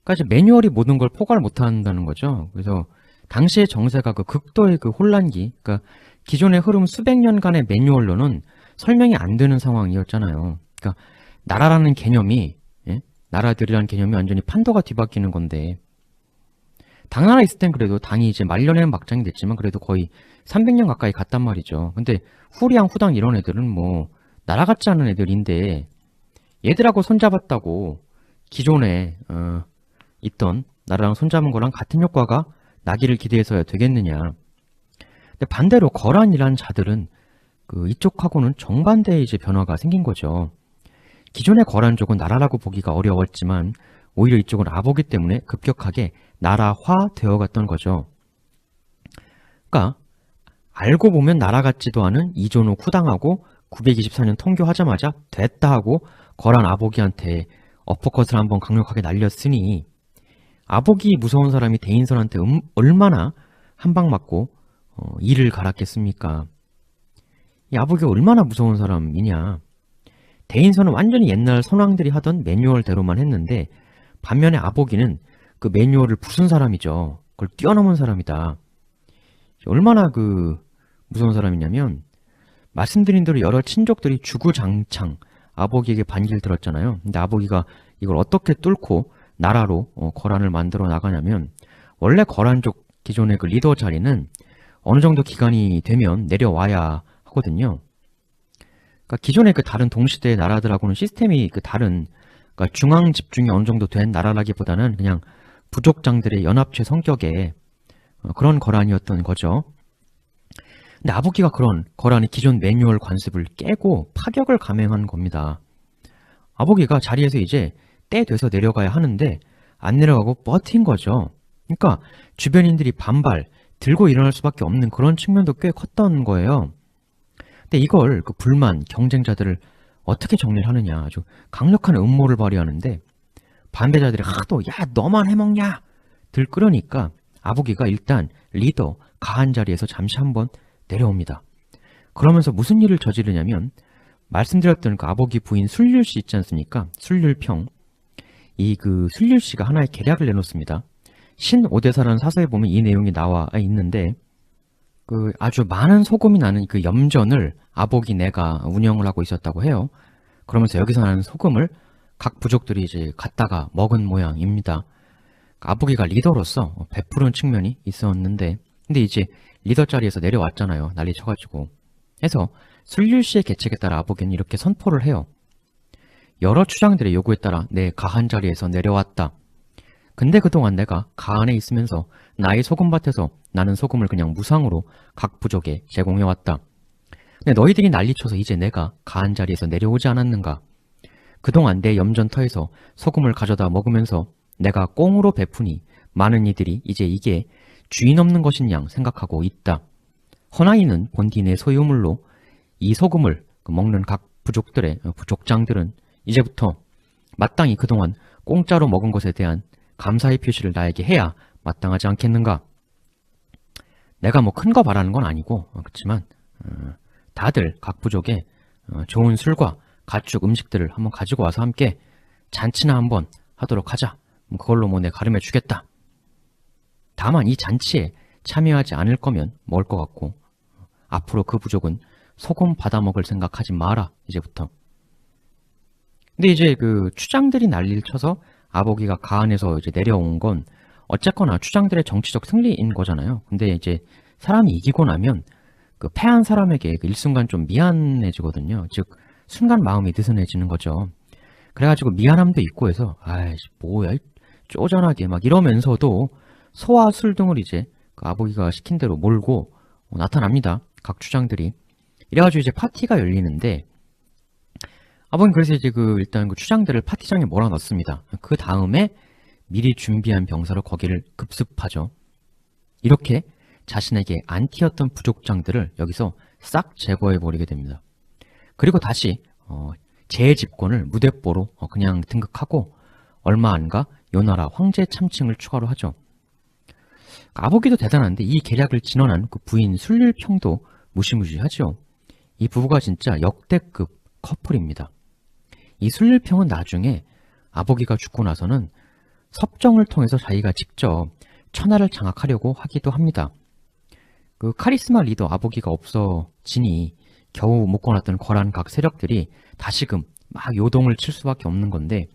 까지 매뉴얼이 모든 걸 포괄 못한다는 거죠. 그래서 당시의 정세가 그 극도의 그 혼란기, 그러니까 기존의 흐름 수백 년간의 매뉴얼로는 설명이 안 되는 상황이었잖아요. 그러니까 나라라는 개념이, 예? 나라들이라는 개념이 완전히 판도가 뒤바뀌는 건데, 당나라 있을 땐 그래도 당이 이제 말년에는 막장이 됐지만 그래도 거의 300년 가까이 갔단 말이죠. 근데 후리양, 후당 이런 애들은 뭐 나라 같지 않은 애들인데 얘들하고 손잡았다고 기존에 있던 나라랑 손잡은 거랑 같은 효과가 나기를 기대해서야 되겠느냐. 근데 반대로 거란이라는 자들은 그 이쪽하고는 정반대의 이제 변화가 생긴 거죠. 기존의 거란족은 나라라고 보기가 어려웠지만 오히려 이쪽은 아보기 때문에 급격하게 나라화 되어 갔던 거죠. 그러니까 알고 보면 나라 같지도 않은 이존욱 후당하고 924년 통교하자마자 됐다 하고 거란 아보기한테 어퍼컷을 한번 강력하게 날렸으니 아보기 무서운 사람이 대인선한테 얼마나 한 방 맞고 이를 갈았겠습니까? 이 아보기가 얼마나 무서운 사람이냐. 대인선은 완전히 옛날 선왕들이 하던 매뉴얼대로만 했는데 반면에 아보기는 그 매뉴얼을 부순 사람이죠. 그걸 뛰어넘은 사람이다. 얼마나 그 무서운 사람이냐면 말씀드린 대로 여러 친족들이 주구장창 아보기에게 반기를 들었잖아요. 근데 아보기가 이걸 어떻게 뚫고 나라로 거란을 만들어 나가냐면 원래 거란족 기존의 그 리더 자리는 어느 정도 기간이 되면 내려와야 하거든요. 그러니까 기존의 그 다른 동시대의 나라들하고는 시스템이 그 다른, 그러니까 중앙 집중이 어느 정도 된 나라라기보다는 그냥 부족장들의 연합체 성격의 그런 거란이었던 거죠. 근데 아보기가 그런 거란의 기존 매뉴얼 관습을 깨고 파격을 감행한 겁니다. 아보기가 자리에서 이제 때 돼서 내려가야 하는데 안 내려가고 버틴 거죠. 그러니까 주변인들이 반발, 들고 일어날 수밖에 없는 그런 측면도 꽤 컸던 거예요. 근데 이걸 그 불만, 경쟁자들을 어떻게 정리를 하느냐, 아주 강력한 음모를 발휘하는데 반대자들이 하도 야 너만 해먹냐 들끓으니까 아보기가 일단 리더 가한 자리에서 잠시 한번 내려옵니다. 그러면서 무슨 일을 저지르냐면 말씀드렸던 그 아보기 부인 술률씨 있지 않습니까? 술률평. 이 그 술률씨가 하나의 계략을 내놓습니다. 신오대사라는 사서에 보면 이 내용이 나와 있는데 그 아주 많은 소금이 나는 그 염전을 아보기 내가 운영을 하고 있었다고 해요. 그러면서 여기서 나는 소금을 각 부족들이 이제 갖다가 먹은 모양입니다. 아보기가 리더로서 베푸는 측면이 있었는데 근데 이제 리더 자리에서 내려왔잖아요. 난리 쳐가지고. 해서 술률씨의 계책에 따라 아보기는 이렇게 선포를 해요. 여러 추장들의 요구에 따라 내 가한 자리에서 내려왔다. 근데 그동안 내가 가한에 있으면서 나의 소금밭에서 나는 소금을 그냥 무상으로 각 부족에 제공해왔다. 근데 너희들이 난리쳐서 이제 내가 가한 자리에서 내려오지 않았는가? 그동안 내 염전터에서 소금을 가져다 먹으면서 내가 꽁으로 베푸니 많은 이들이 이제 이게 주인 없는 것인 양 생각하고 있다. 허나이는 본디 내 소유물로 이 소금을 먹는 각 부족들의 부족장들은 이제부터 마땅히 그동안 공짜로 먹은 것에 대한 감사의 표시를 나에게 해야 마땅하지 않겠는가? 내가 뭐 큰 거 바라는 건 아니고 그렇지만 다들 각 부족에 좋은 술과 가축 음식들을 한번 가지고 와서 함께 잔치나 한번 하도록 하자. 그걸로 뭐 내 가름해 주겠다. 다만 이 잔치에 참여하지 않을 거면 먹을 것 같고 앞으로 그 부족은 소금 받아먹을 생각하지 마라. 이제부터. 근데 이제 그 추장들이 난리를 쳐서 아보기가 가한에서 이제 내려온 건 어쨌거나 추장들의 정치적 승리인 거잖아요. 근데 이제 사람이 이기고 나면 그 패한 사람에게 그 일순간 좀 미안해지거든요. 즉 순간 마음이 느슨해지는 거죠. 그래가지고 미안함도 있고 해서 아이씨 뭐야 쪼잔하게 막 이러면서도 소와 술 등을 이제 그 아보기가 시킨 대로 몰고 나타납니다. 각 추장들이. 이래가지고 이제 파티가 열리는데 아버님 그래서 이제 그 일단 그 추장들을 파티장에 몰아넣습니다. 그 다음에 미리 준비한 병사로 거기를 급습하죠. 이렇게 자신에게 안티였던 부족장들을 여기서 싹 제거해버리게 됩니다. 그리고 다시 재집권을 무대뽀로 그냥 등극하고 얼마 안 가 요나라 황제 참칭을 추가로 하죠. 아보기도 대단한데 이 계략을 진언한 그 부인 술률평도 무시무시하죠. 이 부부가 진짜 역대급 커플입니다. 이 술률평은 나중에 아보기가 죽고 나서는 섭정을 통해서 자기가 직접 천하를 장악하려고 하기도 합니다. 그 카리스마 리더 아보기가 없어지니 겨우 묶어놨던 거란 각 세력들이 다시금 막 요동을 칠 수밖에 없는 건데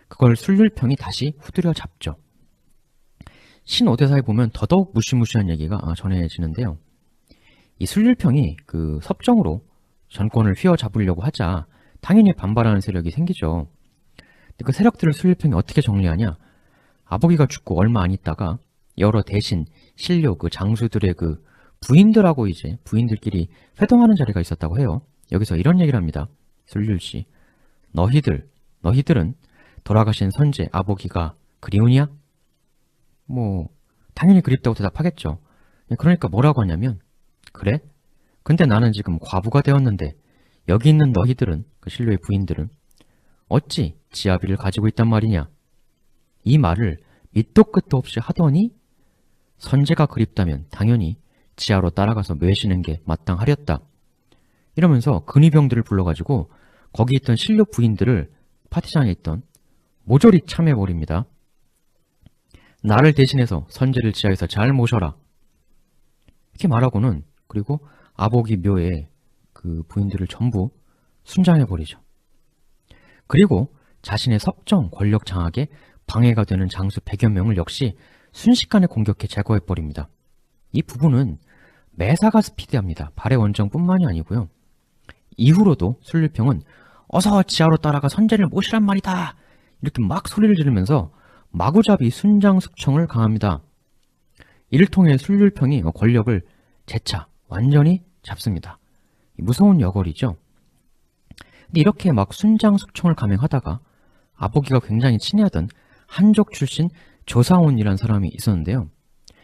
그걸 술률평이 다시 후드려 잡죠. 신오대사에 보면 더더욱 무시무시한 얘기가 전해지는데요. 이 술률평이 그 섭정으로 전권을 휘어잡으려고 하자 당연히 반발하는 세력이 생기죠. 근데 그 세력들을 술률평이 어떻게 정리하냐? 아보기가 죽고 얼마 안 있다가 여러 대신 신료 그 장수들의 그 부인들하고 이제 부인들끼리 회동하는 자리가 있었다고 해요. 여기서 이런 얘기를 합니다. 술률씨, 너희들은 돌아가신 선제 아보기가 그리우냐? 뭐 당연히 그립다고 대답하겠죠. 그러니까 뭐라고 하냐면 그래? 근데 나는 지금 과부가 되었는데 여기 있는 너희들은 그 신료의 부인들은 어찌 지아비를 가지고 있단 말이냐? 이 말을 밑도 끝도 없이 하더니 선제가 그립다면 당연히 지하로 따라가서 매시는 게 마땅하렸다. 이러면서 근위병들을 불러가지고 거기 있던 신료 부인들을 파티장에 있던 모조리 참해버립니다. 나를 대신해서 선제를 지하에서 잘 모셔라. 이렇게 말하고는 그리고 아보기 묘에 그 부인들을 전부 순장해버리죠. 그리고 자신의 섭정 권력 장악에 방해가 되는 장수 100여 명을 역시 순식간에 공격해 제거해버립니다. 이 부분은 매사가 스피디합니다. 발해 원정뿐만이 아니고요. 이후로도 술률평은 어서 지하로 따라가 선제를 모시란 말이다. 이렇게 막 소리를 지르면서 마구잡이 순장숙청을 강합니다. 이를 통해 술률평이 권력을 재차 완전히 잡습니다. 무서운 여걸이죠. 근데 이렇게 막 순장숙청을 감행하다가 아보기가 굉장히 친애하던 한족 출신 조사온이라는 사람이 있었는데요.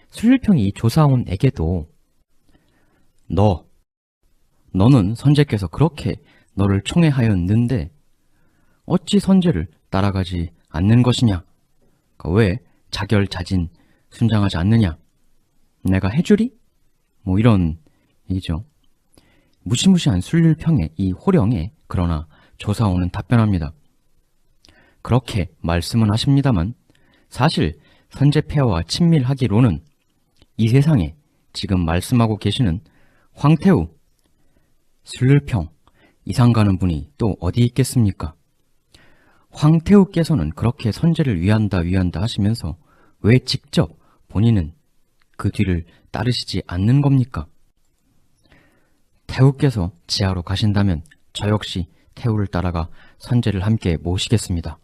술률평이 이 조사온에게도 너는 선제께서 그렇게 너를 총애하였는데 어찌 선제를 따라가지 않는 것이냐? 왜 자결자진 순장하지 않느냐? 내가 해주리? 뭐 이런 얘기죠. 무시무시한 술률평의 이 호령에 그러나 조사온은 답변합니다. 그렇게 말씀은 하십니다만 사실 선제 폐하와 친밀하기로는 이 세상에 지금 말씀하고 계시는 황태우, 술률평, 이상가는 분이 또 어디 있겠습니까? 황태우께서는 그렇게 선제를 위한다 하시면서 왜 직접 본인은 그 뒤를 따르시지 않는 겁니까? 태우께서 지하로 가신다면 저 역시 태우를 따라가 선제를 함께 모시겠습니다.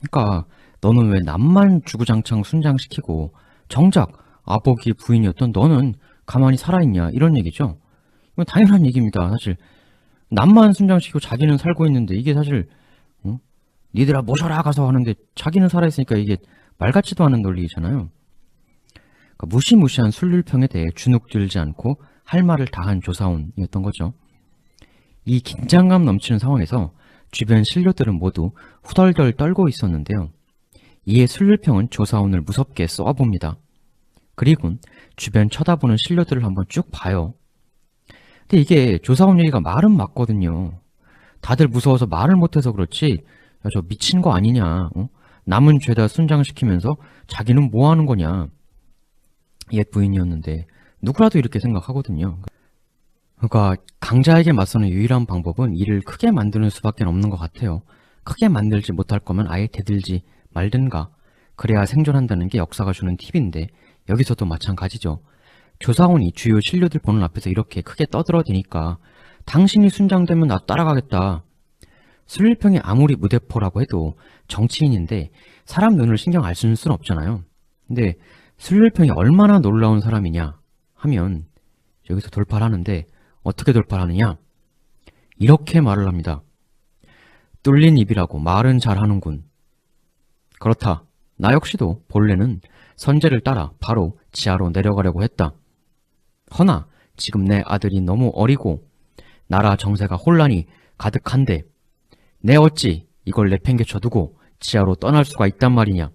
그러니까 너는 왜 남만 주구장창 순장시키고 정작 아보기 부인이었던 너는 가만히 살아있냐 이런 얘기죠. 이건 당연한 얘기입니다. 사실 남만 순장시키고 자기는 살고 있는데 이게 사실 니들아 모셔라 가서 하는데 자기는 살아있으니까 이게 말 같지도 않은 논리잖아요. 그러니까 무시무시한 술률평에 대해 주눅들지 않고 할 말을 다한 조사온이었던 거죠. 이 긴장감 넘치는 상황에서 주변 신료들은 모두 후덜덜 떨고 있었는데요. 이에 술률평은 조사온을 무섭게 쏘아봅니다. 그리고 주변 쳐다보는 신료들을 한번 쭉 봐요. 근데 이게 조사온 얘기가 말은 맞거든요. 다들 무서워서 말을 못해서 그렇지 야, 저 미친 거 아니냐. 남은 죄다 순장시키면서 자기는 뭐 하는 거냐. 옛 부인이었는데 누구라도 이렇게 생각하거든요. 그러니까 강자에게 맞서는 유일한 방법은 이를 크게 만드는 수밖에 없는 것 같아요. 크게 만들지 못할 거면 아예 대들지 말든가. 그래야 생존한다는 게 역사가 주는 팁인데 여기서도 마찬가지죠. 조사원이 주요 신료들 보는 앞에서 이렇게 크게 떠들어대니까 당신이 순장되면 나도 따라가겠다. 술률평이 아무리 무대포라고 해도 정치인인데 사람 눈을 신경 안 쓸 수는 없잖아요. 근데 술률평이 얼마나 놀라운 사람이냐 하면 여기서 돌파를 하는데 어떻게 돌파를 하느냐? 이렇게 말을 합니다. 뚫린 입이라고 말은 잘하는군. 그렇다. 나 역시도 본래는 선제를 따라 바로 지하로 내려가려고 했다. 허나 지금 내 아들이 너무 어리고 나라 정세가 혼란이 가득한데 내 어찌 이걸 내팽개쳐 두고 지하로 떠날 수가 있단 말이냐.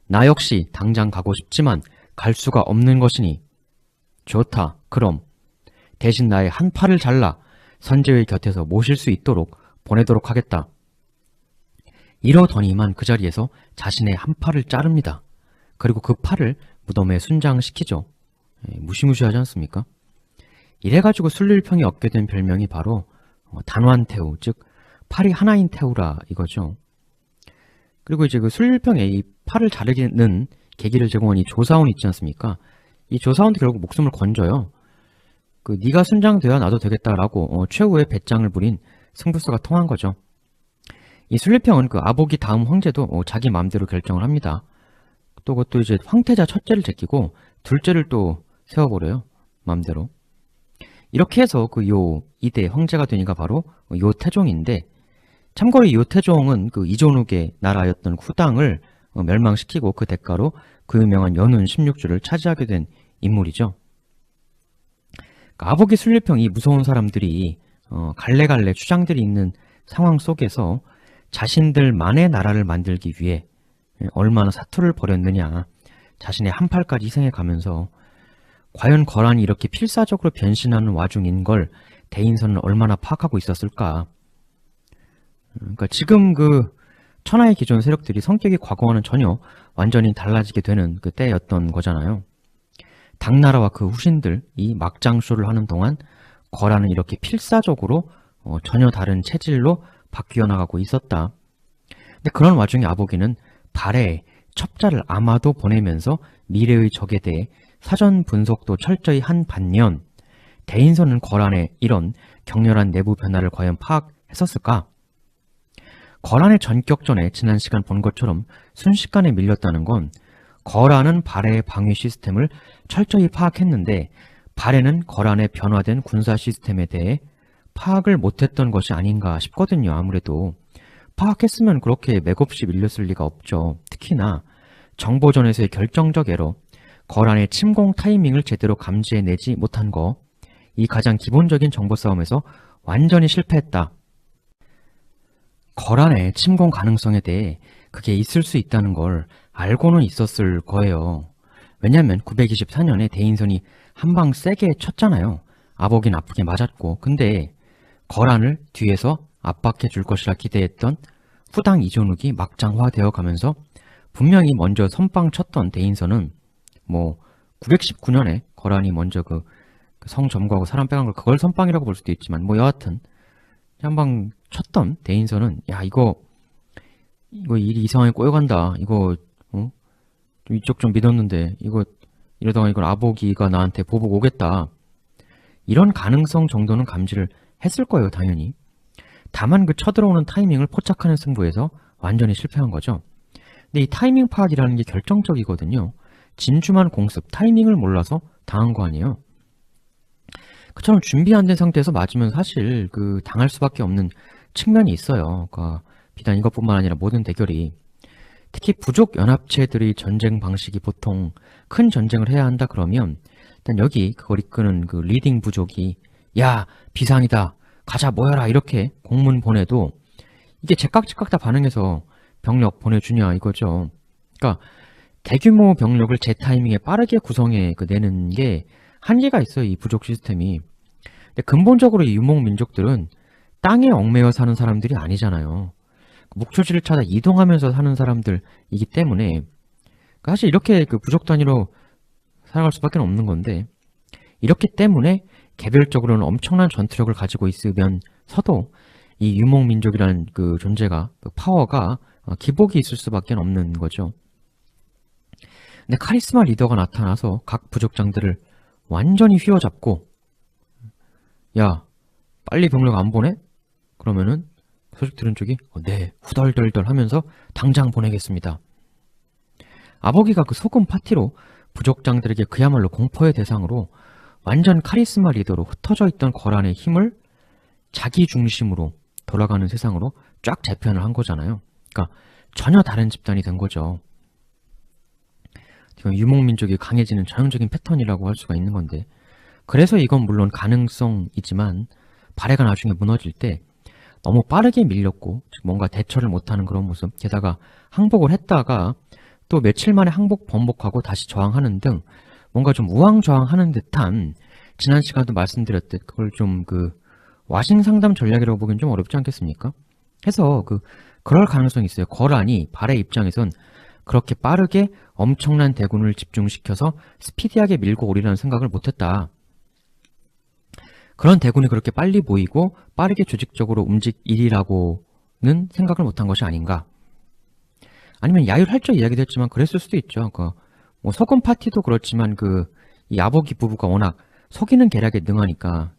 나 역시 당장 가고 싶지만 갈 수가 없는 것이니 좋다. 그럼 대신 나의 한 팔을 잘라 선제의 곁에서 모실 수 있도록 보내도록 하겠다. 이러더니만 그 자리에서 자신의 한 팔을 자릅니다. 그리고 그 팔을 무덤에 순장시키죠. 무시무시하지 않습니까? 이래가지고 순릴평이 얻게 된 별명이 바로 단환태우, 즉 팔이 하나인 태우라 이거죠. 그리고 이제 그 순릴평에 이 팔을 자르는 계기를 제공한 이 조사원 있지 않습니까? 이 조사원도 결국 목숨을 건져요. 그 네가 순장돼야 나도 되겠다라고 최후의 배짱을 부린 승부수가 통한 거죠. 이 순릴평은 그 아보기 다음 황제도 자기 마음대로 결정을 합니다. 또 그것도 이제 황태자 첫째를 제끼고 둘째를 또 세워버려요. 마음대로. 이렇게 해서 그 요 2대 황제가 되니까 바로 요태종인데, 참고로 요태종은 그 이존욱의 나라였던 후당을 멸망시키고 그 대가로 그 유명한 연운 16주를 차지하게 된 인물이죠. 아보기 순릴평이 무서운 사람들이 갈래갈래 주장들이 있는 상황 속에서 자신들만의 나라를 만들기 위해 얼마나 사투를 벌였느냐, 자신의 한 팔까지 희생해 가면서 과연 거란이 이렇게 필사적으로 변신하는 와중인 걸 대인선은 얼마나 파악하고 있었을까. 그러니까 지금 그 천하의 기존 세력들이 성격이 과거와는 전혀 완전히 달라지게 되는 그 때였던 거잖아요. 당나라와 그 후신들이 막장쇼를 하는 동안 거란은 이렇게 필사적으로 전혀 다른 체질로 바뀌어 나가고 있었다. 근데 그런 와중에 아보기는 발에 첩자를 아마도 보내면서 미래의 적에 대해 사전 분석도 철저히 한 반면 대인선은 거란의 이런 격렬한 내부 변화를 과연 파악했었을까? 거란의 전격전에 지난 시간 본 것처럼 순식간에 밀렸다는 건 거란은 발해의 방위 시스템을 철저히 파악했는데 발해는 거란의 변화된 군사 시스템에 대해 파악을 못했던 것이 아닌가 싶거든요. 아무래도 파악했으면 그렇게 맥없이 밀렸을 리가 없죠. 특히나 정보전에서의 결정적 에러, 거란의 침공 타이밍을 제대로 감지해내지 못한 거, 이 가장 기본적인 정보 싸움에서 완전히 실패했다. 거란의 침공 가능성에 대해 그게 있을 수 있다는 걸 알고는 있었을 거예요. 왜냐면 924년에 대인선이 한 방 세게 쳤잖아요. 아보긴 아프게 맞았고. 근데 거란을 뒤에서 압박해 줄 것이라 기대했던 후당 이존욱이 막장화되어 가면서 분명히 먼저 선빵 쳤던 대인선은 뭐 919년에 거란이 먼저 그 성 점거하고 사람 빼간 걸 그걸 선빵이라고 볼 수도 있지만 뭐 여하튼 한 방 쳤던 대인선은 야 이거 일이 이상하게 꼬여간다. 이거 좀 이쪽 좀 믿었는데 이거 이러다가 이걸 아보기가 나한테 보복 오겠다. 이런 가능성 정도는 감지를 했을 거예요. 당연히. 다만 그 쳐들어오는 타이밍을 포착하는 승부에서 완전히 실패한 거죠. 근데 이 타이밍 파악이라는 게 결정적이거든요. 진주만 공습, 타이밍을 몰라서 당한 거 아니에요. 그처럼 준비 안 된 상태에서 맞으면 사실 그 당할 수밖에 없는 측면이 있어요. 그러니까 비단 이것뿐만 아니라 모든 대결이, 특히 부족 연합체들의 전쟁 방식이 보통 큰 전쟁을 해야 한다 그러면 일단 여기 그걸 이끄는 그 리딩 부족이 야 비상이다 가자 모여라 이렇게 공문 보내도 이게 제깍제깍 다 반응해서 병력 보내주냐 이거죠. 그러니까 대규모 병력을 제 타이밍에 빠르게 구성해 내는 게 한계가 있어요. 이 부족 시스템이. 근데 근본적으로 이 유목 민족들은 땅에 얽매여 사는 사람들이 아니잖아요. 목초지를 찾아 이동하면서 사는 사람들이기 때문에 사실 이렇게 그 부족 단위로 살아갈 수밖에 없는 건데, 이렇기 때문에 개별적으로는 엄청난 전투력을 가지고 있으면서도 이 유목 민족이라는 그 존재가, 그 파워가 기복이 있을 수밖에 없는 거죠. 근데 카리스마 리더가 나타나서 각 부족장들을 완전히 휘어잡고 야 빨리 병력 안 보내? 그러면은 소식 들은 쪽이 네 후덜덜덜 하면서 당장 보내겠습니다. 아보기가 그 소금 파티로 부족장들에게 그야말로 공포의 대상으로 완전 카리스마 리더로 흩어져 있던 거란의 힘을 자기 중심으로 돌아가는 세상으로 쫙 재편을 한 거잖아요. 그러니까 전혀 다른 집단이 된 거죠. 유목민족이 강해지는 전형적인 패턴이라고 할 수가 있는 건데, 그래서 이건 물론 가능성이지만 발해가 나중에 무너질 때 너무 빠르게 밀렸고 뭔가 대처를 못하는 그런 모습, 게다가 항복을 했다가 또 며칠 만에 항복 번복하고 다시 저항하는 등 뭔가 좀 우왕좌왕하는 듯한, 지난 시간도 말씀드렸듯 그걸 좀 와신상담 전략이라고 보기엔 좀 어렵지 않겠습니까? 해서 그럴 가능성이 있어요. 거란이 발해 입장에선 그렇게 빠르게 엄청난 대군을 집중시켜서 스피디하게 밀고 오리라는 생각을 못했다. 그런 대군이 그렇게 빨리 모이고 빠르게 조직적으로 움직이리라고는 생각을 못한 것이 아닌가. 아니면 야율할적 이야기도 했지만 그랬을 수도 있죠. 뭐 서건 파티도 그렇지만 이 아버기 부부가 워낙 속이는 계략에 능하니까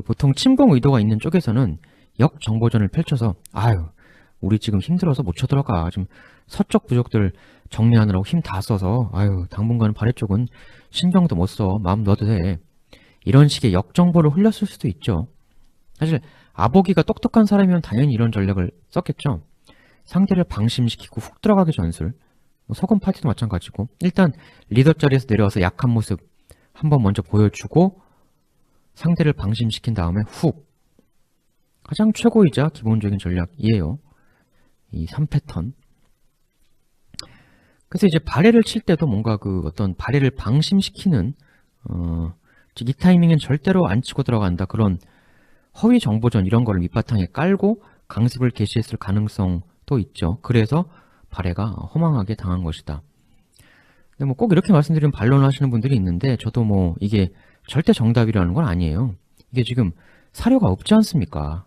보통 침공 의도가 있는 쪽에서는 역정보전을 펼쳐서 아유 우리 지금 힘들어서 못 쳐들어가, 좀 서쪽 부족들 정리하느라고 힘 다 써서 아유 당분간 발해 쪽은 신경도 못 써, 마음 넣어도 돼, 이런 식의 역정보를 흘렸을 수도 있죠. 사실 아보기가 똑똑한 사람이면 당연히 이런 전략을 썼겠죠. 상대를 방심시키고 훅 들어가게 전술, 뭐 서건 파티도 마찬가지고 일단 리더 자리에서 내려와서 약한 모습 한번 먼저 보여주고 상대를 방심시킨 다음에 훅, 가장 최고이자 기본적인 전략이에요. 이 3패턴. 그래서 이제 발해를 칠 때도 뭔가 어떤 발해를 방심시키는 즉 이 타이밍엔 절대로 안 치고 들어간다, 그런 허위 정보전 이런 거를 밑바탕에 깔고 강습을 개시했을 가능성도 있죠. 그래서 발해가 허망하게 당한 것이다. 근데 뭐 꼭 이렇게 말씀드리면 반론하시는 분들이 있는데, 저도 뭐 이게 절대 정답이라는 건 아니에요. 이게 지금 사료가 없지 않습니까?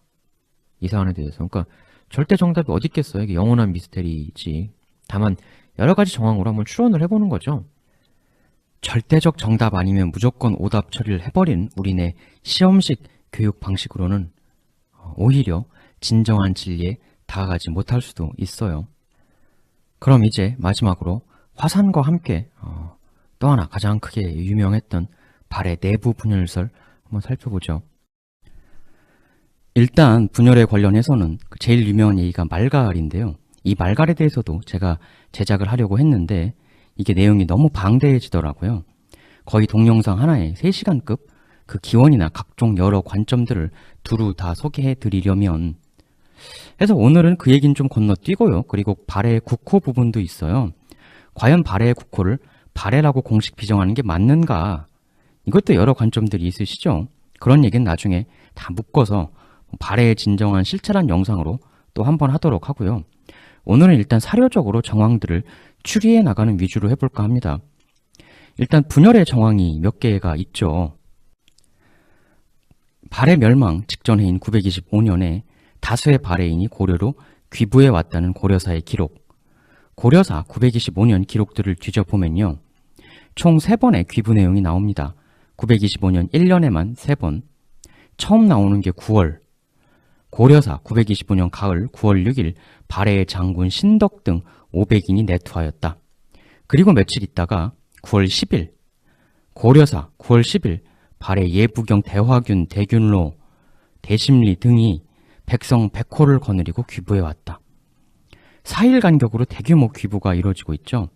이 사안에 대해서. 그러니까 절대 정답이 어디 있겠어요. 이게 영원한 미스테리지. 다만 여러 가지 정황으로 한번 추론을 해보는 거죠. 절대적 정답 아니면 무조건 오답 처리를 해버린 우리네 시험식 교육 방식으로는 오히려 진정한 진리에 다가가지 못할 수도 있어요. 그럼 이제 마지막으로 화산과 함께 또 하나 가장 크게 유명했던 발해 내부 분열설 한번 살펴보죠. 일단 분열에 관련해서는 제일 유명한 얘기가 말갈인데요. 이 말갈에 대해서도 제가 제작을 하려고 했는데 이게 내용이 너무 방대해지더라고요. 거의 동영상 하나에 3시간급 그 기원이나 각종 여러 관점들을 두루 다 소개해 드리려면 해서 오늘은 그 얘기는 좀 건너뛰고요. 그리고 발해의 국호 부분도 있어요. 과연 발해의 국호를 발해라고 공식 비정하는 게 맞는가? 이것도 여러 관점들이 있으시죠? 그런 얘기는 나중에 다 묶어서 발해의 진정한 실체란 영상으로 또 한 번 하도록 하고요. 오늘은 일단 사료적으로 정황들을 추리해 나가는 위주로 해볼까 합니다. 일단 분열의 정황이 몇 개가 있죠. 발해 멸망 직전해인 925년에 다수의 발해인이 고려로 귀부해 왔다는 고려사의 기록, 고려사 925년 기록들을 뒤져보면요. 총 3번의 귀부 내용이 나옵니다. 925년 1년에만 3번, 처음 나오는 게 9월, 고려사 925년 가을 9월 6일 발해의 장군 신덕 등 500인이 내투하였다. 그리고 며칠 있다가 9월 10일, 고려사 9월 10일 발해 예부경 대화균, 대균로, 대심리 등이 백성 100호를 거느리고 귀부해 왔다. 4일 간격으로 대규모 귀부가 이루어지고 있죠.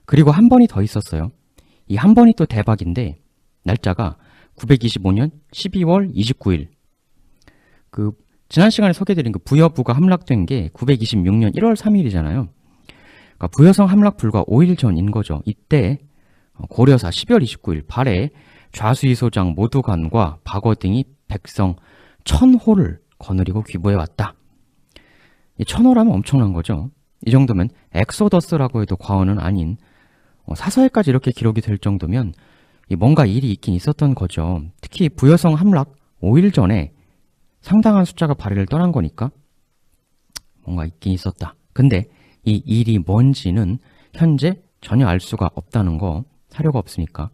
그리고 한 번이 더 있었어요. 이 한 번이 또 대박인데 날짜가 925년 12월 29일. 지난 시간에 소개해드린 부여부가 함락된 게 926년 1월 3일이잖아요. 그러니까 부여성 함락 불과 5일 전인 거죠. 이때 고려사 12월 29일 발해 좌수이소장 모두간과 박어 등이 백성 1000호를 거느리고 귀부해 왔다. 이 1000호라면 엄청난 거죠. 이 정도면 엑소더스라고 해도 과언은 아닌, 사서에까지 이렇게 기록이 될 정도면 뭔가 일이 있긴 있었던 거죠. 특히 부여성 함락 5일 전에 상당한 숫자가 발해를 떠난 거니까 뭔가 있긴 있었다. 근데 이 일이 뭔지는 현재 전혀 알 수가 없다는 거, 사료가 없으니까.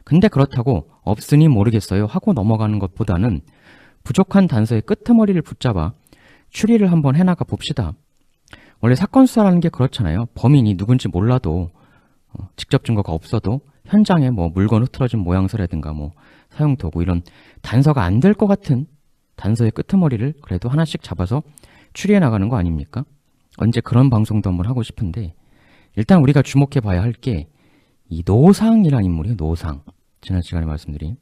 근데 그렇다고 없으니 모르겠어요 하고 넘어가는 것보다는 부족한 단서의 끄트머리를 붙잡아 추리를 한번 해나가 봅시다. 원래 사건 수사라는 게 그렇잖아요. 범인이 누군지 몰라도 직접 증거가 없어도 현장에 뭐 물건 흐트러진 모양새라든가 뭐 사용도구 이런 단서가 안 될 것 같은 단서의 끄트머리를 그래도 하나씩 잡아서 추리해 나가는 거 아닙니까? 언제 그런 방송도 한번 하고 싶은데, 일단 우리가 주목해 봐야 할 게 이 노상이라는 인물이에요. 노상. 지난 시간에 말씀드린.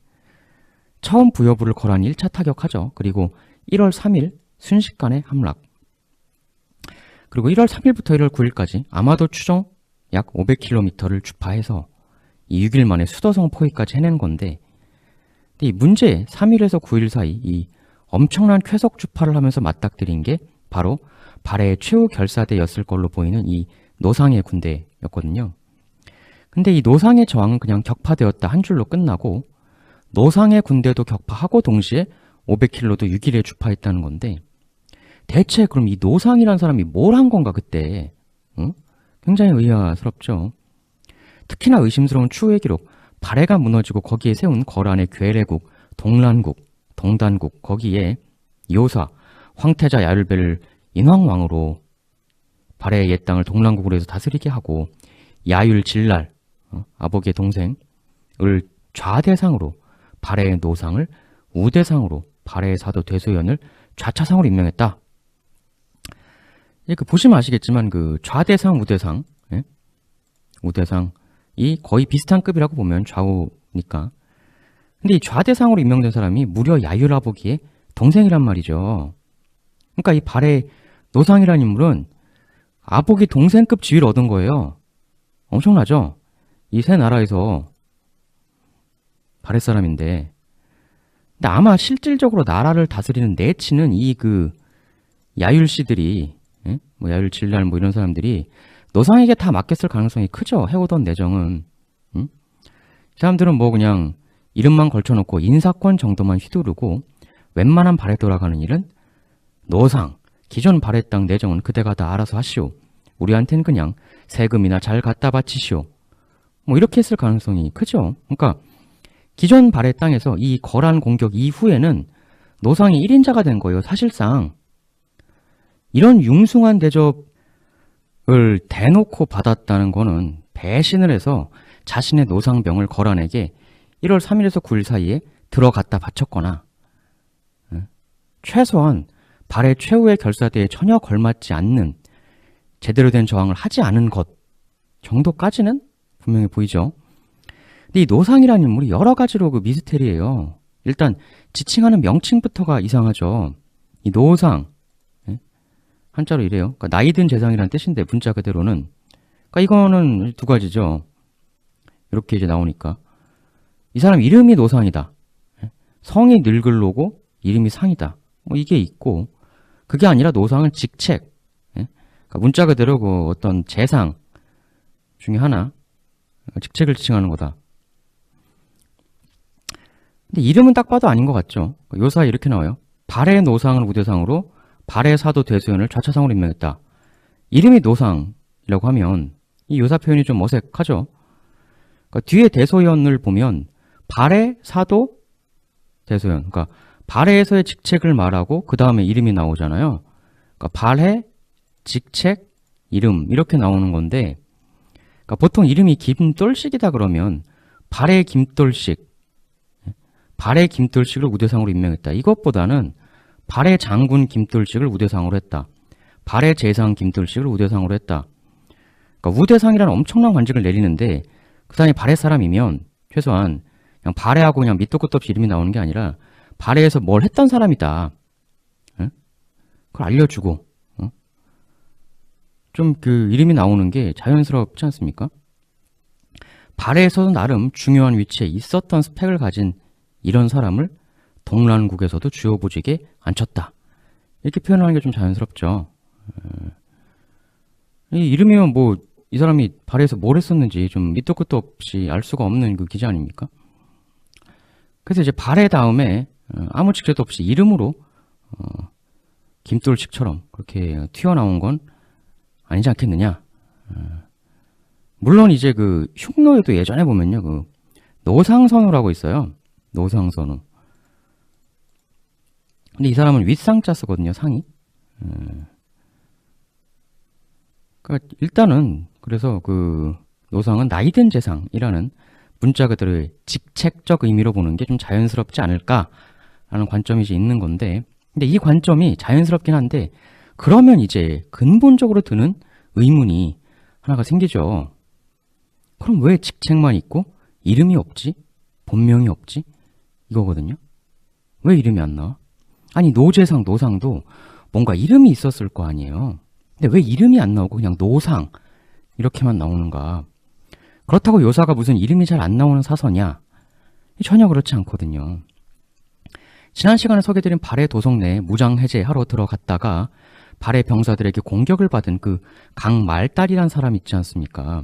처음 부여부를 거란 1차 타격하죠. 그리고 1월 3일 순식간에 함락. 그리고 1월 3일부터 1월 9일까지 아마도 추정 약 500km를 주파해서 이 6일 만에 수도성 포위까지 해낸 건데, 근데 이 문제 3일에서 9일 사이 이 엄청난 쾌속 주파를 하면서 맞닥뜨린 게 바로 발해의 최후 결사대였을 걸로 보이는 이 노상의 군대였거든요. 근데 이 노상의 저항은 그냥 격파되었다 한 줄로 끝나고, 노상의 군대도 격파하고 동시에 500km도 6일에 주파했다는 건데, 대체 그럼 이 노상이라는 사람이 뭘 한 건가 그때? 응? 굉장히 의아스럽죠. 특히나 의심스러운 추후의 기록, 발해가 무너지고 거기에 세운 거란의 괴뢰국, 동란국, 동단국, 거기에 요사, 황태자 야율배를 인왕왕으로 발해의 옛 땅을 동란국으로 해서 다스리게 하고, 야율 진랄, 아버지의 동생을 좌대상으로, 발해의 노상을 우대상으로, 발해의 사도 대소연을 좌차상으로 임명했다. 보시면 아시겠지만 그 좌대상, 우대상, 예? 우대상이 거의 비슷한 급이라고 보면 좌우니까. 근데 이 좌대상으로 임명된 사람이 무려 야율아보기의 동생이란 말이죠. 그러니까 이 발해 노상이라는 인물은 아보기 동생급 지위를 얻은 거예요. 엄청나죠? 이 세 나라에서 발해 사람인데. 근데 아마 실질적으로 나라를 다스리는 내치는 이 그 야율 씨들이, 예? 뭐 야율 진랄 뭐 이런 사람들이 노상에게 다 맡겼을 가능성이 크죠. 해오던 내정은. 응? 사람들은 뭐 그냥 이름만 걸쳐놓고 인사권 정도만 휘두르고 웬만한 발해 돌아가는 일은 노상, 기존 발해 땅 내정은 그대가 다 알아서 하시오. 우리한텐 그냥 세금이나 잘 갖다 바치시오. 뭐 이렇게 했을 가능성이 크죠. 그러니까 기존 발해 땅에서 이 거란 공격 이후에는 노상이 1인자가 된 거예요. 사실상. 이런 융숭한 대접을 대놓고 받았다는 거는 배신을 해서 자신의 노상병을 거란에게 1월 3일에서 9일 사이에 들어갔다 바쳤거나, 최소한 발해 최후의 결사대에 전혀 걸맞지 않는 제대로 된 저항을 하지 않은 것 정도까지는 분명히 보이죠. 근데 이 노상이라는 인물이 여러 가지로 그 미스테리예요. 일단 지칭하는 명칭부터가 이상하죠. 이 노상, 한자로 이래요. 그러니까 나이든 재상이라는 뜻인데 문자 그대로는, 그러니까 이거는 두 가지죠. 이렇게 이제 나오니까 이 사람 이름이 노상이다. 성이 늙을로고 이름이 상이다. 뭐 이게 있고, 그게 아니라 노상은 직책, 그러니까 문자 그대로 그 어떤 재상 중에 하나, 직책을 지칭하는 거다. 근데 이름은 딱 봐도 아닌 것 같죠. 요사에 이렇게 나와요. 발해 노상을 우대상으로, 발해 사도 대소연을 좌차상으로 임명했다. 이름이 노상이라고 하면 이 요사 표현이 좀 어색하죠. 그러니까 뒤에 대소연을 보면 발해 사도 대소연, 그러니까 발해에서의 직책을 말하고 그 다음에 이름이 나오잖아요. 그러니까 발해, 직책, 이름 이렇게 나오는 건데, 그러니까 보통 이름이 김돌식이다 그러면 발해 김돌식, 발해 김돌식을 우대상으로 임명했다. 이것보다는 발해 장군 김돌식을 우대상으로 했다. 발해 재상 김돌식을 우대상으로 했다. 그러니까 우대상이라는 엄청난 관직을 내리는데 그 사람이 발해 사람이면 최소한 그냥 발해하고 그냥 밑도 끝도 없이 이름이 나오는 게 아니라 발해에서 뭘 했던 사람이다. 그걸 알려주고 좀 그 이름이 나오는 게 자연스럽지 않습니까? 발해에서도 나름 중요한 위치에 있었던 스펙을 가진 이런 사람을 동란국에서도 주요 보직에 앉혔다. 이렇게 표현하는 게 좀 자연스럽죠. 이 이름이면 뭐 이 사람이 발해에서 뭘 했었는지 좀 밑도 끝도 없이 알 수가 없는 그 기자 아닙니까? 그래서 이제 발해 다음에 아무 직책도 없이 이름으로 김돌식처럼 그렇게 튀어나온 건 아니지 않겠느냐. 물론 이제 그 흉노에도 예전에 보면요, 그 노상선우라고 있어요. 노상선우. 근데 이 사람은 윗상자 쓰거든요, 상이. 그러니까 일단은 그래서 그 노상은 나이든 재상이라는 문자 그대로의 직책적 의미로 보는 게 좀 자연스럽지 않을까라는 관점이 이제 있는 건데, 근데 이 관점이 자연스럽긴 한데 그러면 이제 근본적으로 드는 의문이 하나가 생기죠. 그럼 왜 직책만 있고 이름이 없지? 본명이 없지? 이거거든요. 왜 이름이 안 나와? 아니 노재상, 노상도 뭔가 이름이 있었을 거 아니에요. 근데 왜 이름이 안 나오고 그냥 노상 이렇게만 나오는가? 그렇다고 요사가 무슨 이름이 잘 안 나오는 사서냐? 전혀 그렇지 않거든요. 지난 시간에 소개드린 발해 도성 내 무장 해제하러 들어갔다가 발해 병사들에게 공격을 받은 그 강말달이란 사람 있지 않습니까?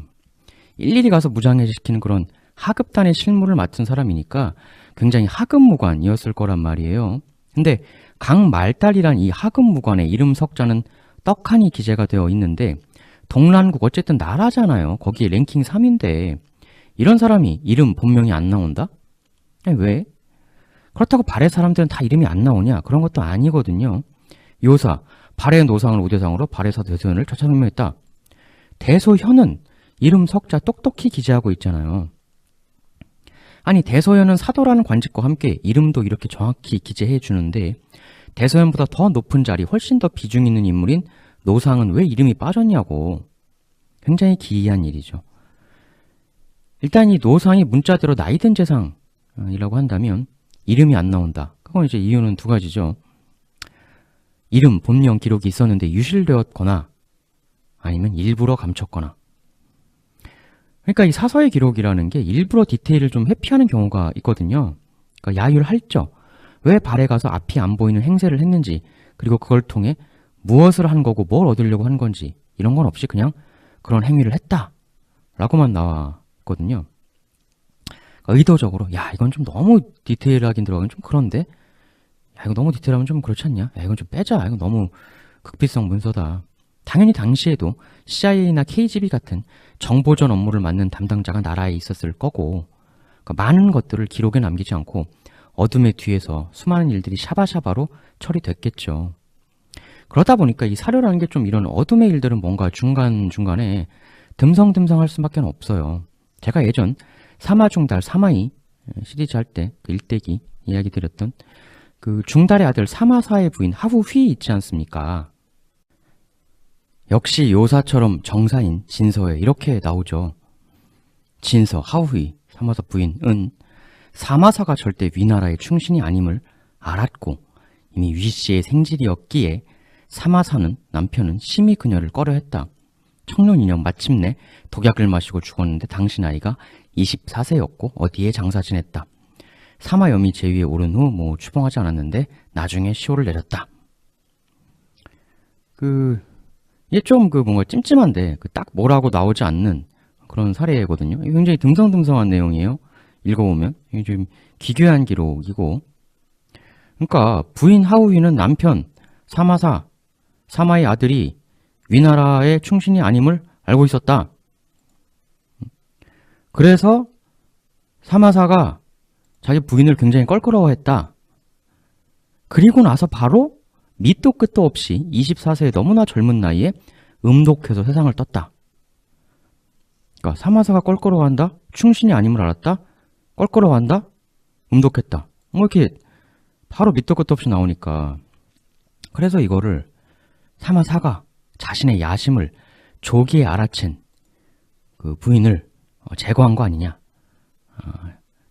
일일이 가서 무장 해제시키는 그런 하급단의 실무를 맡은 사람이니까 굉장히 하급무관이었을 거란 말이에요. 근데 강말달이란 이 하급무관의 이름 석자는 떡하니 기재가 되어 있는데 동란국 어쨌든 나라잖아요. 거기에 랭킹 3인데 이런 사람이 이름 본명이 안 나온다? 왜? 그렇다고 발해 사람들은 다 이름이 안 나오냐? 그런 것도 아니거든요. 요사, 발해 노상을 우대상으로 발해사 대소현을 처참명했다. 대소현은 이름 석자 똑똑히 기재하고 있잖아요. 아니 대소현은 사도라는 관직과 함께 이름도 이렇게 정확히 기재해 주는데 대소현보다 더 높은 자리, 훨씬 더 비중 있는 인물인 노상은 왜 이름이 빠졌냐고. 굉장히 기이한 일이죠. 일단 이 노상이 문자대로 나이든 재상이라고 한다면 이름이 안 나온다. 그건 이제 이유는 두 가지죠. 이름, 본명 기록이 있었는데 유실되었거나 아니면 일부러 감췄거나. 그러니까 이 사서의 기록이라는 게 일부러 디테일을 좀 회피하는 경우가 있거든요. 그러니까 야율할죠. 왜 발에 가서 앞이 안 보이는 행세를 했는지, 그리고 그걸 통해 무엇을 한 거고 뭘 얻으려고 한 건지 이런 건 없이 그냥 그런 행위를 했다 라고만 나와 있거든요. 그러니까 의도적으로 야 이건 좀 너무 디테일하긴 들어가긴 좀 그런데 야 이거 너무 디테일하면 좀 그렇지 않냐? 야 이건 좀 빼자. 이건 너무 극비성 문서다. 당연히 당시에도 CIA나 KGB 같은 정보전 업무를 맡는 담당자가 나라에 있었을 거고 그러니까 많은 것들을 기록에 남기지 않고 어둠의 뒤에서 수많은 일들이 샤바샤바로 처리됐겠죠. 그러다 보니까 이 사료라는 게 좀 이런 어둠의 일들은 뭔가 중간중간에 듬성듬성할 수밖에 없어요. 제가 예전 사마중달 사마이 시리즈 할 때 그 일대기 이야기 드렸던 그 중달의 아들 사마사의 부인 하후휘 있지 않습니까? 역시 요사처럼 정사인 진서에 이렇게 나오죠. 진서, 하후휘, 사마사 부인은 사마사가 절대 위나라의 충신이 아님을 알았고 이미 위씨의 생질이었기에 사마사는 남편은 심히 그녀를 꺼려했다. 청년이년 마침내 독약을 마시고 죽었는데 당시 나이가 24세였고 어디에 장사 지냈다. 사마염이 제위에 오른 후 추봉하지 않았는데 나중에 시호를 내렸다. 이게 좀 뭔가 찜찜한데 딱 뭐라고 나오지 않는 그런 사례거든요. 굉장히 듬성듬성한 내용이에요. 읽어보면 이게 좀 기괴한 기록이고, 그러니까 부인 하우휘는 남편 사마의 아들이 위나라의 충신이 아님을 알고 있었다. 그래서 사마사가 자기 부인을 굉장히 껄끄러워했다. 그리고 나서 바로 밑도 끝도 없이 24세의 너무나 젊은 나이에 음독해서 세상을 떴다. 그러니까 사마사가 껄끄러워한다? 충신이 아님을 알았다? 껄끄러워한다? 음독했다. 이렇게 바로 밑도 끝도 없이 나오니까 그래서 이거를 사마사가 자신의 야심을 조기에 알아챈 그 부인을 제거한 거 아니냐.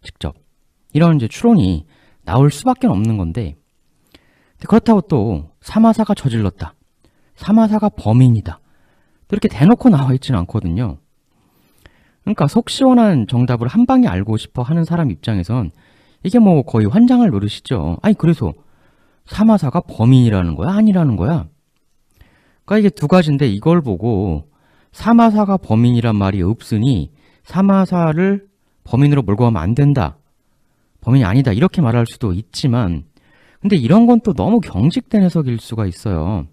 직접 이런 이제 추론이 나올 수밖에 없는 건데, 그렇다고 또 사마사가 저질렀다, 사마사가 범인이다, 또 이렇게 대놓고 나와 있지는 않거든요. 그러니까 속 시원한 정답을 한 방에 알고 싶어 하는 사람 입장에선 이게 거의 환장할 노릇이죠. 아니 그래서 사마사가 범인이라는 거야? 아니라는 거야? 그러니까 이게 두 가지인데 이걸 보고 사마사가 범인이란 말이 없으니 사마사를 범인으로 몰고 가면 안 된다, 범인이 아니다 이렇게 말할 수도 있지만, 근데 이런 건 또 너무 경직된 해석일 수가 있어요.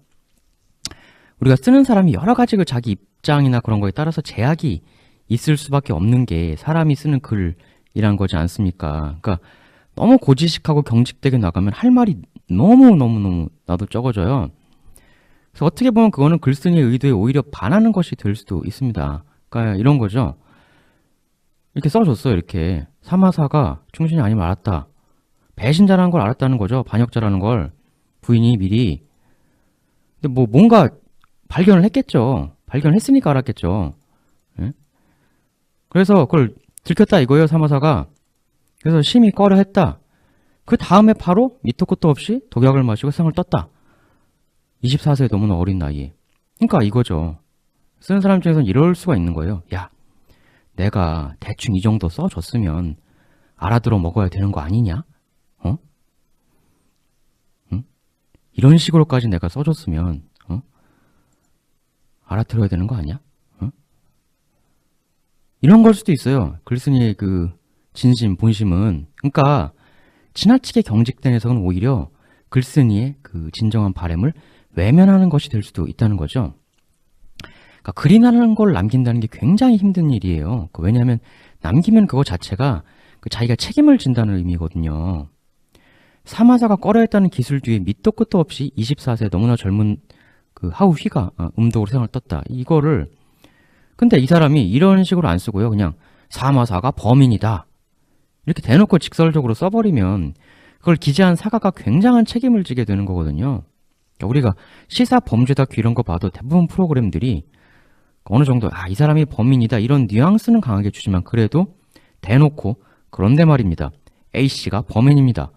우리가 쓰는 사람이 여러 가지 자기 입장이나 그런 거에 따라서 제약이 있을 수밖에 없는 게 사람이 쓰는 글이란 거지 않습니까? 그러니까 너무 고지식하고 경직되게 나가면 할 말이 너무 나도 적어져요. 그래서 어떻게 보면 그거는 글쓴이의 의도에 오히려 반하는 것이 될 수도 있습니다. 그러니까 이런 거죠. 이렇게 써줬어요. 이렇게 사마사가 충신이 아니면 알았다. 배신자라는 걸 알았다는 거죠. 반역자라는 걸 부인이 미리. 근데 뭔가 발견을 했겠죠. 발견했으니까 알았겠죠. 예? 그래서 그걸 들켰다 이거예요, 사마사가. 그래서 심히 꺼려했다. 그 다음에 바로 밑도 끝도 없이 독약을 마시고 세상을 떴다. 24세 너무나 어린 나이에. 그러니까 이거죠. 쓰는 사람 중에서는 이럴 수가 있는 거예요. 야, 내가 대충 이 정도 써줬으면 알아들어 먹어야 되는 거 아니냐? 어? 응? 이런 식으로까지 내가 써줬으면 알아들어야 되는 거 아니야? 이런 걸 수도 있어요. 글쓴이의 그 진심, 본심은. 그러니까 지나치게 경직된 해석은 오히려 글쓴이의 그 진정한 바람을 외면하는 것이 될 수도 있다는 거죠. 그러니까 글이라는 걸 남긴다는 게 굉장히 힘든 일이에요. 왜냐하면 남기면 그거 자체가 자기가 책임을 진다는 의미거든요. 사마사가 꺼려했다는 기술 뒤에 밑도 끝도 없이 24세 너무나 젊은 그 하우휘가 음독으로 세상을 떴다. 이거를 근데 이 사람이 이런 식으로 안 쓰고요. 그냥 사마사가 범인이다. 이렇게 대놓고 직설적으로 써버리면 그걸 기재한 사가가 굉장한 책임을 지게 되는 거거든요. 그러니까 우리가 시사 범죄 다큐 이런 거 봐도 대부분 프로그램들이 어느 정도 이 사람이 범인이다 이런 뉘앙스는 강하게 주지만 그래도 대놓고 그런데 말입니다. A씨가 범인입니다.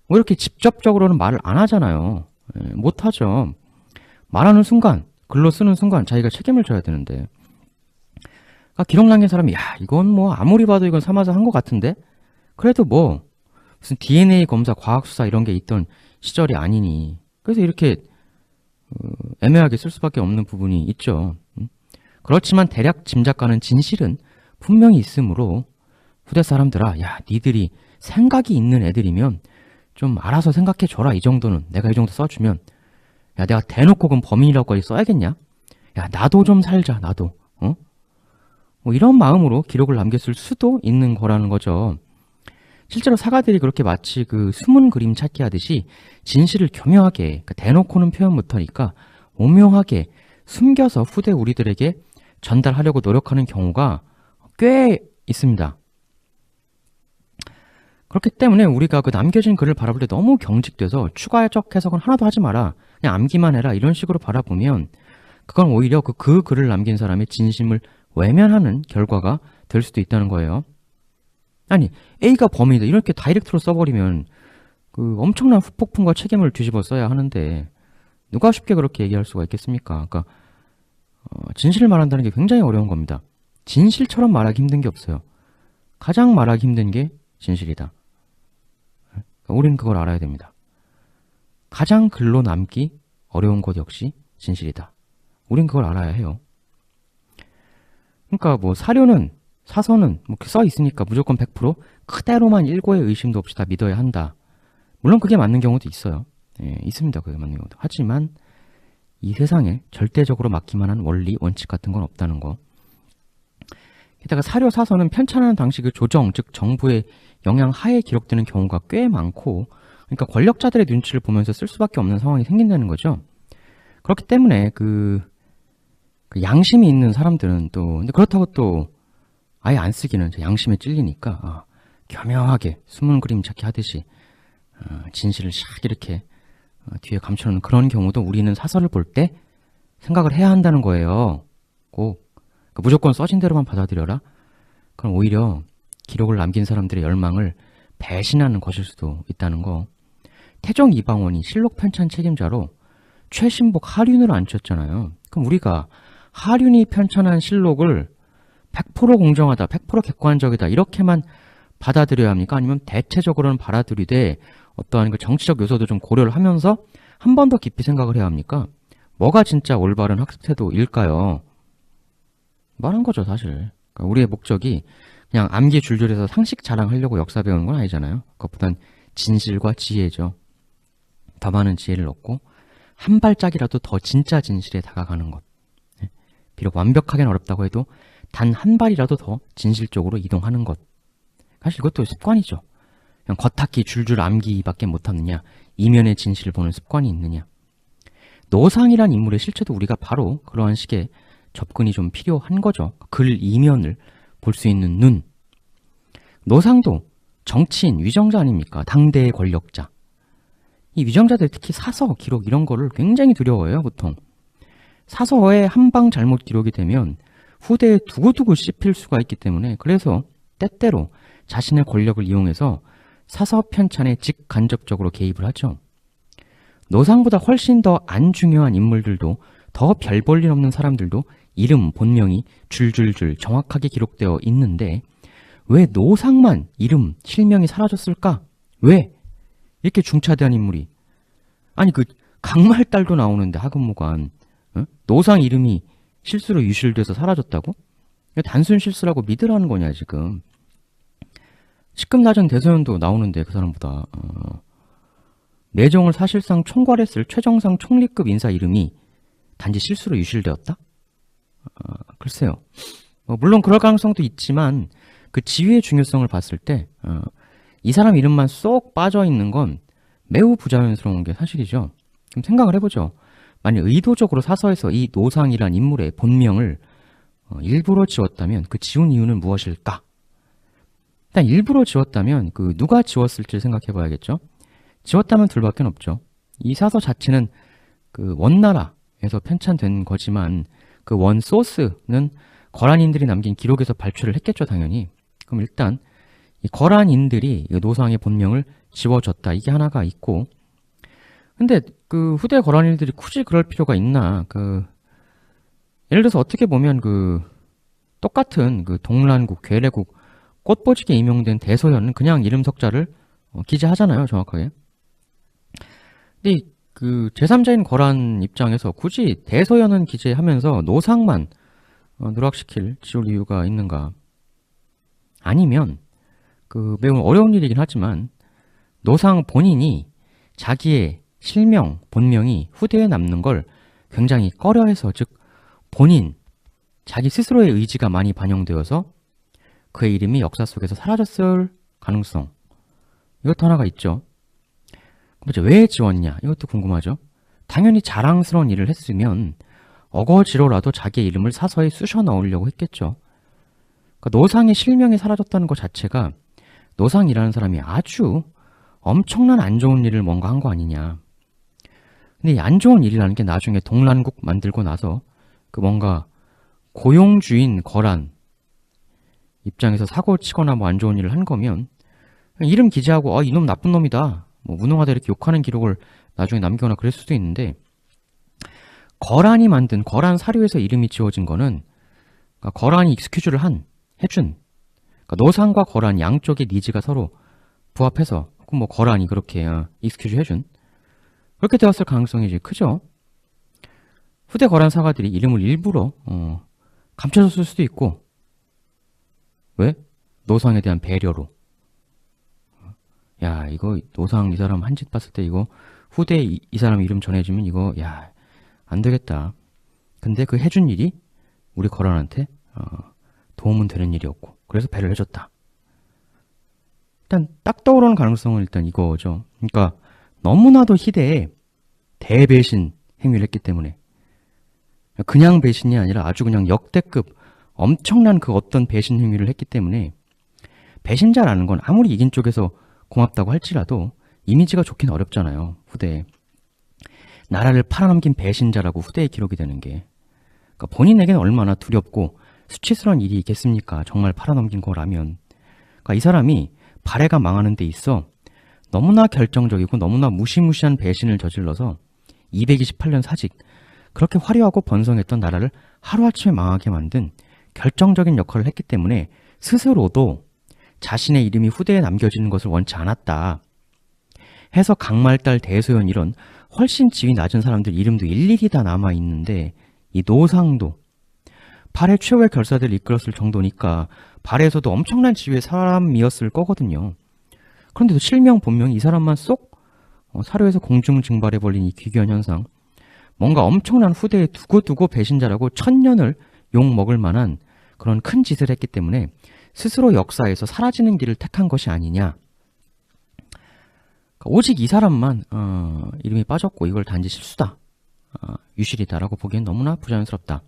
뭐 이렇게 직접적으로는 말을 안 하잖아요. 못하죠. 말하는 순간, 글로 쓰는 순간 자기가 책임을 져야 되는데 그러니까 기록 남긴 사람이 이건 뭐 아무리 봐도 이건 사마사 한 것 같은데 그래도 뭐 무슨 DNA 검사, 과학수사 이런 게 있던 시절이 아니니 그래서 이렇게 애매하게 쓸 수밖에 없는 부분이 있죠. 그렇지만 대략 짐작가는 진실은 분명히 있으므로 후대 사람들아 니들이 생각이 있는 애들이면 좀 알아서 생각해줘라. 이 정도는 내가 이 정도 써주면 내가 대놓고 그럼 범인이라고까지 써야겠냐? 나도 좀 살자. 나도 뭐 이런 마음으로 기록을 남겼을 수도 있는 거라는 거죠. 실제로 사가들이 그렇게 마치 그 숨은 그림 찾기 하듯이 진실을 교묘하게 그러니까 대놓고는 표현 못하니까 오묘하게 숨겨서 후대 우리들에게 전달하려고 노력하는 경우가 꽤 있습니다. 그렇기 때문에 우리가 그 남겨진 글을 바라볼 때 너무 경직돼서 추가적 해석은 하나도 하지 마라. 그냥 암기만 해라. 이런 식으로 바라보면 그건 오히려 그 글을 남긴 사람의 진심을 외면하는 결과가 될 수도 있다는 거예요. 아니 A가 범인이다 이렇게 다이렉트로 써버리면 그 엄청난 후폭풍과 책임을 뒤집어 써야 하는데 누가 쉽게 그렇게 얘기할 수가 있겠습니까? 그러니까 진실을 말한다는 게 굉장히 어려운 겁니다. 진실처럼 말하기 힘든 게 없어요. 가장 말하기 힘든 게 진실이다. 그러니까 우리는 그걸 알아야 됩니다. 가장 글로 남기 어려운 것 역시 진실이다. 우린 그걸 알아야 해요. 그러니까 뭐 사료는 사서는 뭐 써 있으니까 무조건 100% 그대로만 일고의 의심도 없이 다 믿어야 한다. 물론 그게 맞는 경우도 있어요. 있습니다. 그게 맞는 경우도. 하지만 이 세상에 절대적으로 맞기만 한 원리, 원칙 같은 건 없다는 거. 게다가 사료 사서는 편찬하는 당시 그 조정, 즉 정부의 영향 하에 기록되는 경우가 꽤 많고 그러니까 권력자들의 눈치를 보면서 쓸 수밖에 없는 상황이 생긴다는 거죠. 그렇기 때문에 그 양심이 있는 사람들은 또 근데 그렇다고 또 아예 안 쓰기는 양심에 찔리니까 교묘하게 숨은 그림 찾기 하듯이 진실을 샥 이렇게 뒤에 감춰놓는 그런 경우도 우리는 사설을 볼 때 생각을 해야 한다는 거예요. 꼭 무조건 써진 대로만 받아들여라. 그럼 오히려 기록을 남긴 사람들의 열망을 배신하는 것일 수도 있다는 거. 태종 이방원이 실록 편찬 책임자로 최신복 하륜을 앉혔잖아요. 그럼 우리가 하륜이 편찬한 실록을 100% 공정하다, 100% 객관적이다 이렇게만 받아들여야 합니까? 아니면 대체적으로는 받아들이되 어떠한 그 정치적 요소도 좀 고려를 하면서 한 번 더 깊이 생각을 해야 합니까? 뭐가 진짜 올바른 학습 태도일까요? 말한 거죠, 사실. 그러니까 우리의 목적이 그냥 암기 줄줄해서 상식 자랑하려고 역사 배우는 건 아니잖아요. 그것보단 진실과 지혜죠. 더 많은 지혜를 얻고 한 발짝이라도 더 진짜 진실에 다가가는 것. 비록 완벽하게는 어렵다고 해도 단 한 발이라도 더 진실 쪽으로 이동하는 것. 사실 이것도 습관이죠. 그냥 겉핥기 줄줄 암기밖에 못하느냐, 이면의 진실을 보는 습관이 있느냐. 노상이란 인물의 실체도 우리가 바로 그러한 식의 접근이 좀 필요한 거죠. 글 이면을 볼 수 있는 눈. 노상도 정치인, 위정자 아닙니까? 당대의 권력자. 이 위정자들 특히 사서, 기록 이런 거를 굉장히 두려워해요, 보통. 사서에 한 방 잘못 기록이 되면 후대에 두고두고 씹힐 수가 있기 때문에 그래서 때때로 자신의 권력을 이용해서 사서 편찬에 직간접적으로 개입을 하죠. 노상보다 훨씬 더 안 중요한 인물들도 더 별 볼 일 없는 사람들도 이름, 본명이 줄줄줄 정확하게 기록되어 있는데 왜 노상만 이름, 실명이 사라졌을까? 왜? 이렇게 중차대한 인물이. 아니 그 강말달도 나오는데 하급무관 노상 이름이 실수로 유실돼서 사라졌다고? 단순 실수라고 믿으라는 거냐 지금. 직급 낮은 대소연도 나오는데 그 사람보다 내정을 사실상 총괄했을 최정상 총리급 인사 이름이 단지 실수로 유실되었다? 글쎄요. 물론 그럴 가능성도 있지만 그 지위의 중요성을 봤을 때 이 사람 이름만 쏙 빠져있는 건 매우 부자연스러운 게 사실이죠. 그럼 생각을 해보죠. 만약 의도적으로 사서에서 이 노상이란 인물의 본명을 일부러 지웠다면 그 지운 이유는 무엇일까? 일단 일부러 지웠다면 그 누가 지웠을지 생각해 봐야겠죠. 지웠다면 둘밖에 없죠. 이 사서 자체는 그 원나라에서 편찬된 거지만 그 원 소스는 거란인들이 남긴 기록에서 발췌를 했겠죠, 당연히. 그럼 일단 이 거란인들이 이 노상의 본명을 지워줬다. 이게 하나가 있고. 근데 그 후대 거란인들이 굳이 그럴 필요가 있나? 예를 들어서 어떻게 보면 똑같은 동란국, 괴뢰국, 꽃보직에 임용된 대소현은 그냥 이름 석자를 기재하잖아요, 정확하게. 근데 제3자인 거란 입장에서 굳이 대소현은 기재하면서 노상만 누락시킬 지울 이유가 있는가? 아니면 매우 어려운 일이긴 하지만 노상 본인이 자기의 실명, 본명이 후대에 남는 걸 굉장히 꺼려해서, 즉 본인, 자기 스스로의 의지가 많이 반영되어서 그의 이름이 역사 속에서 사라졌을 가능성, 이것도 하나가 있죠. 왜 지웠냐? 이것도 궁금하죠. 당연히 자랑스러운 일을 했으면 어거지로라도 자기의 이름을 사서에 쑤셔 넣으려고 했겠죠. 노상의 실명이 사라졌다는 것 자체가 노상이라는 사람이 아주 엄청난 안 좋은 일을 뭔가 한 거 아니냐. 근데 이 안 좋은 일이라는 게 나중에 동란국 만들고 나서 뭔가 고용주인 거란 입장에서 사고 치거나 안 좋은 일을 한 거면 이름 기재하고 이놈 나쁜 놈이다, 무능하다 이렇게 욕하는 기록을 나중에 남기거나 그럴 수도 있는데, 거란이 만든 거란 사료에서 이름이 지워진 거는 거란이 익스큐즈를 해준 노상과 거란 양쪽의 니즈가 서로 부합해서 혹은 거란이 그렇게 익스큐즈 해준, 그렇게 되었을 가능성이 이제 크죠. 후대 거란 사가들이 이름을 일부러 감춰줬을 수도 있고. 왜? 노상에 대한 배려로. 야, 이거 노상 이 사람 한 짓 봤을 때 이거 후대 이 사람 이름 전해주면 이거 안 되겠다. 근데 그 해준 일이 우리 거란한테 도움은 되는 일이었고 그래서 배를 해줬다. 일단 딱 떠오르는 가능성은 일단 이거죠. 그러니까 너무나도 희대에 대배신 행위를 했기 때문에, 그냥 배신이 아니라 아주 그냥 역대급 엄청난 어떤 배신 행위를 했기 때문에, 배신자라는 건 아무리 이긴 쪽에서 고맙다고 할지라도 이미지가 좋긴 어렵잖아요. 후대에 나라를 팔아넘긴 배신자라고 후대에 기록이 되는 게, 본인에게는 얼마나 두렵고 수치스러운 일이 있겠습니까? 정말 팔아넘긴 거라면. 이 사람이 발해가 망하는 데 있어 너무나 결정적이고 너무나 무시무시한 배신을 저질러서 228년 사직, 그렇게 화려하고 번성했던 나라를 하루아침에 망하게 만든 결정적인 역할을 했기 때문에 스스로도 자신의 이름이 후대에 남겨지는 것을 원치 않았다 해서 강말달, 대소연 이런 훨씬 지위 낮은 사람들 이름도 일일이 다 남아있는데, 이 노상도 발해 최후의 결사들을 이끌었을 정도니까 발해에서도 엄청난 지위의 사람이었을 거거든요. 그런데도 실명, 본명이 이 사람만 쏙 사료에서 공중증발해버린 이 귀견 현상, 뭔가 엄청난 후대에 두고두고 배신자라고 천년을 욕먹을 만한 그런 큰 짓을 했기 때문에 스스로 역사에서 사라지는 길을 택한 것이 아니냐. 오직 이 사람만 이름이 빠졌고 이걸 단지 실수다, 유실이다라고 보기엔 너무나 부자연스럽다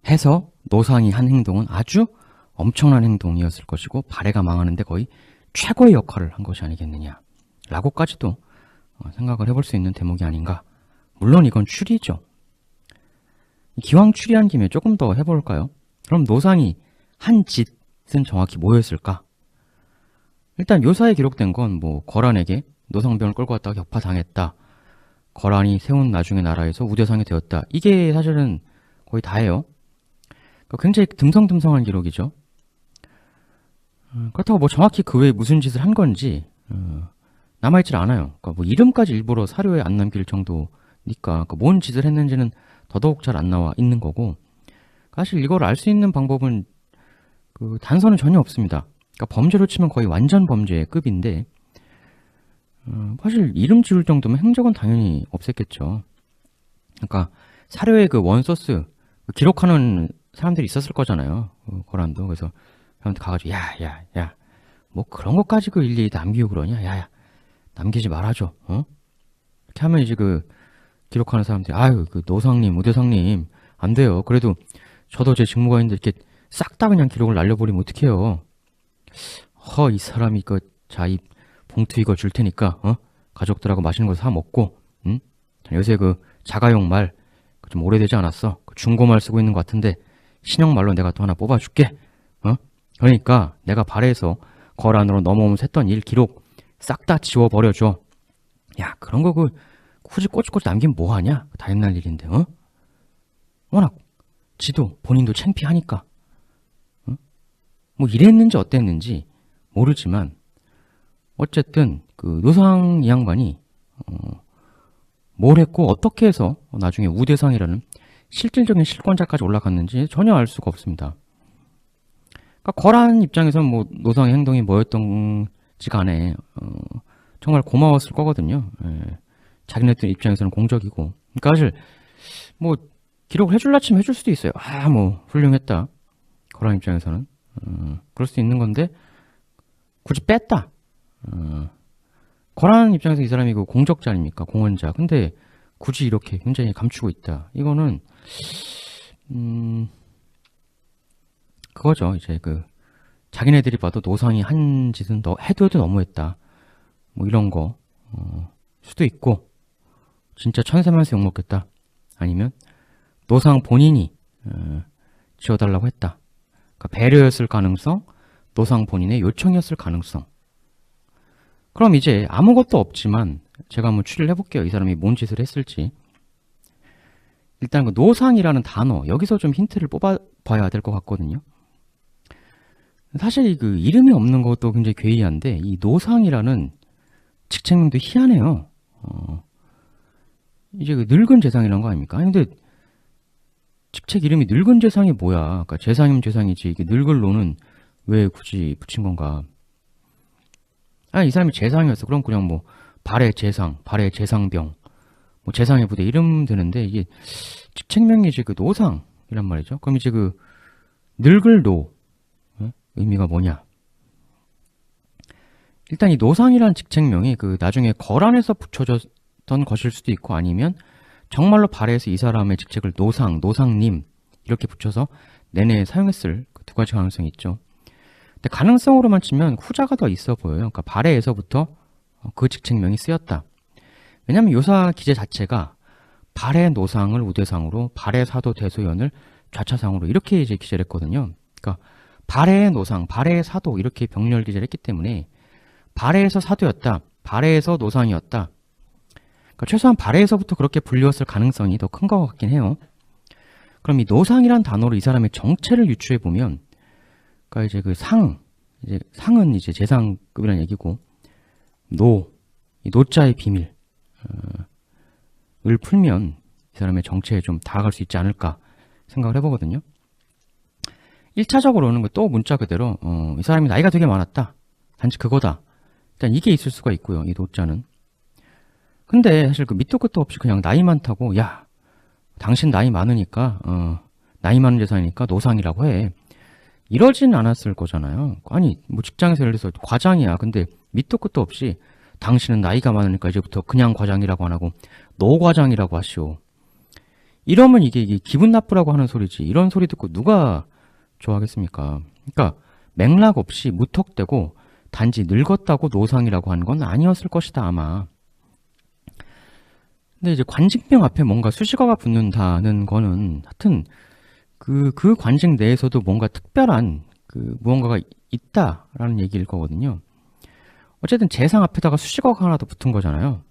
해서 노상이 한 행동은 아주 엄청난 행동이었을 것이고 발해가 망하는데 거의 최고의 역할을 한 것이 아니겠느냐 라고까지도 생각을 해볼 수 있는 대목이 아닌가. 물론 이건 추리죠. 기왕 추리한 김에 조금 더 해볼까요? 그럼 노상이 한 짓은 정확히 뭐였을까? 일단 묘사에 기록된 건 뭐 거란에게 노상병을 끌고 왔다가 격파당했다. 거란이 세운 나중에 나라에서 우대상이 되었다. 이게 사실은 거의 다예요. 그러니까 굉장히 듬성듬성한 기록이죠. 그렇다고 뭐 정확히 그 외에 무슨 짓을 한 건지 남아있질 않아요. 그러니까 뭐 이름까지 일부러 사료에 안 남길 정도니까 그러니까 뭔 짓을 했는지는 더더욱 잘 안 나와 있는 거고, 사실 이걸 알 수 있는 방법은 그 단서는 전혀 없습니다. 그러니까 범죄로 치면 거의 완전 범죄의 급인데 사실 이름 지을 정도면 행적은 당연히 없었겠죠. 그러니까 사료의 그 원소스 기록하는 사람들이 있었을 거잖아요. 거란도. 그래서 사람한테 가가지고 야 뭐 그런 것까지 그 일일이 남기고 그러냐? 야 남기지 말아줘. 이렇게 하면 이제 그 기록하는 사람들이 아유 그 노상님 우대상님 안 돼요. 그래도 저도 제 직무가 있는데 이렇게 싹 다 그냥 기록을 날려버리면 어떡해요. 이 사람이 자 이 봉투 이거 줄 테니까 가족들하고 맛있는 거 사 먹고 요새 그 자가용 말 좀 오래되지 않았어. 그 중고말 쓰고 있는 것 같은데 신형 말로 내가 또 하나 뽑아줄게. 그러니까 내가 발해서 거란으로 넘어오면서 했던 일 기록 싹 다 지워버려줘. 야 그런 거 굳이 꼬치꼬치 남기면 뭐하냐? 다 옛날 일인데 워낙 지도 본인도 창피하니까 뭐 이랬는지 어땠는지 모르지만 어쨌든 그 노상 이 양반이 뭘 했고 어떻게 해서 나중에 우대상이라는 실질적인 실권자까지 올라갔는지 전혀 알 수가 없습니다. 그러니까 거란 입장에서는 뭐 노상의 행동이 뭐였던지 간에 정말 고마웠을 거거든요. 자기네들 입장에서는 공적이고. 그러니까 사실 뭐 기록을 해줄라 치면 해줄 수도 있어요. 뭐 훌륭했다. 거란 입장에서는 그럴 수 있는 건데 굳이 뺐다. 거란 입장에서 이 사람이 그 공적자 아닙니까? 공헌자. 근데 굳이 이렇게 굉장히 감추고 있다. 이거는 그거죠. 이제 그 자기네들이 봐도 노상이 한 짓은 해도 너무했다. 뭐 이런 거 수도 있고, 진짜 천세만세 욕먹겠다. 아니면 노상 본인이 지어달라고 했다. 그러니까 배려였을 가능성, 노상 본인의 요청이었을 가능성. 그럼 이제 아무것도 없지만 제가 한번 추리를 해볼게요. 이 사람이 뭔 짓을 했을지. 일단 그 노상이라는 단어, 여기서 좀 힌트를 뽑아봐야 될 것 같거든요. 사실 그 이름이 없는 것도 굉장히 괴이한데 이 노상이라는 직책명도 희한해요. 이제 그 늙은 재상이란 거 아닙니까? 아니, 근데 직책 이름이 늙은 재상이 뭐야? 그러니까 재상이면 재상이지 이게 늙을 노는 왜 굳이 붙인 건가? 이 사람이 재상이었어. 그럼 그냥 뭐 발해 재상, 발해 재상병, 뭐 재상의 부대 이름 되는데 이게 직책명이 이제 그 노상이란 말이죠. 그럼 이제 그 늙을 노 의미가 뭐냐? 일단 이 노상이라는 직책명이 그 나중에 거란에서 붙여졌던 것일 수도 있고 아니면 정말로 발해에서 이 사람의 직책을 노상, 노상님 이렇게 붙여서 내내 사용했을 그 두 가지 가능성이 있죠. 근데 가능성으로만 치면 후자가 더 있어 보여요. 그러니까 발해에서부터 그 직책명이 쓰였다. 왜냐하면 요사 기재 자체가 발해 노상을 우대상으로, 발해 사도 대소연을 좌차상으로 이렇게 이제 기재를 했거든요. 그러니까 발해 노상, 발해 사도 이렇게 병렬 기재를 했기 때문에 발해에서 사도였다, 발해에서 노상이었다. 그러니까 최소한 발해에서부터 그렇게 불리웠을 가능성이 더 큰 것 같긴 해요. 그럼 이 노상이란 단어로 이 사람의 정체를 유추해 보면, 그러니까 이제 그 상은 이제 재상급이라는 얘기고, 이 노자의 비밀, 을 풀면 이 사람의 정체에 좀 다가갈 수 있지 않을까 생각을 해보거든요. 1차적으로는 또 문자 그대로, 이 사람이 나이가 되게 많았다. 단지 그거다. 일단 이게 있을 수가 있고요. 이 노자는. 근데 사실 그 밑도 끝도 없이 그냥 나이 많다고, 야, 당신 나이 많으니까, 나이 많은 재산이니까 노상이라고 해. 이러진 않았을 거잖아요. 아니, 뭐 직장에서 예를 들어서 과장이야. 근데 밑도 끝도 없이 당신은 나이가 많으니까 이제부터 그냥 과장이라고 안 하고 노과장이라고 하시오. 이러면 이게 기분 나쁘라고 하는 소리지. 이런 소리 듣고 누가 좋아하겠습니까? 그러니까 맥락 없이 무턱대고 단지 늙었다고 노상이라고 하는 건 아니었을 것이다, 아마. 근데 이제 관직명 앞에 뭔가 수식어가 붙는다는 거는 하여튼 그 관직 내에서도 뭔가 특별한 무언가가 있다라는 얘기일 거거든요. 어쨌든 재상 앞에다가 수식어가 하나 더 붙은 거잖아요.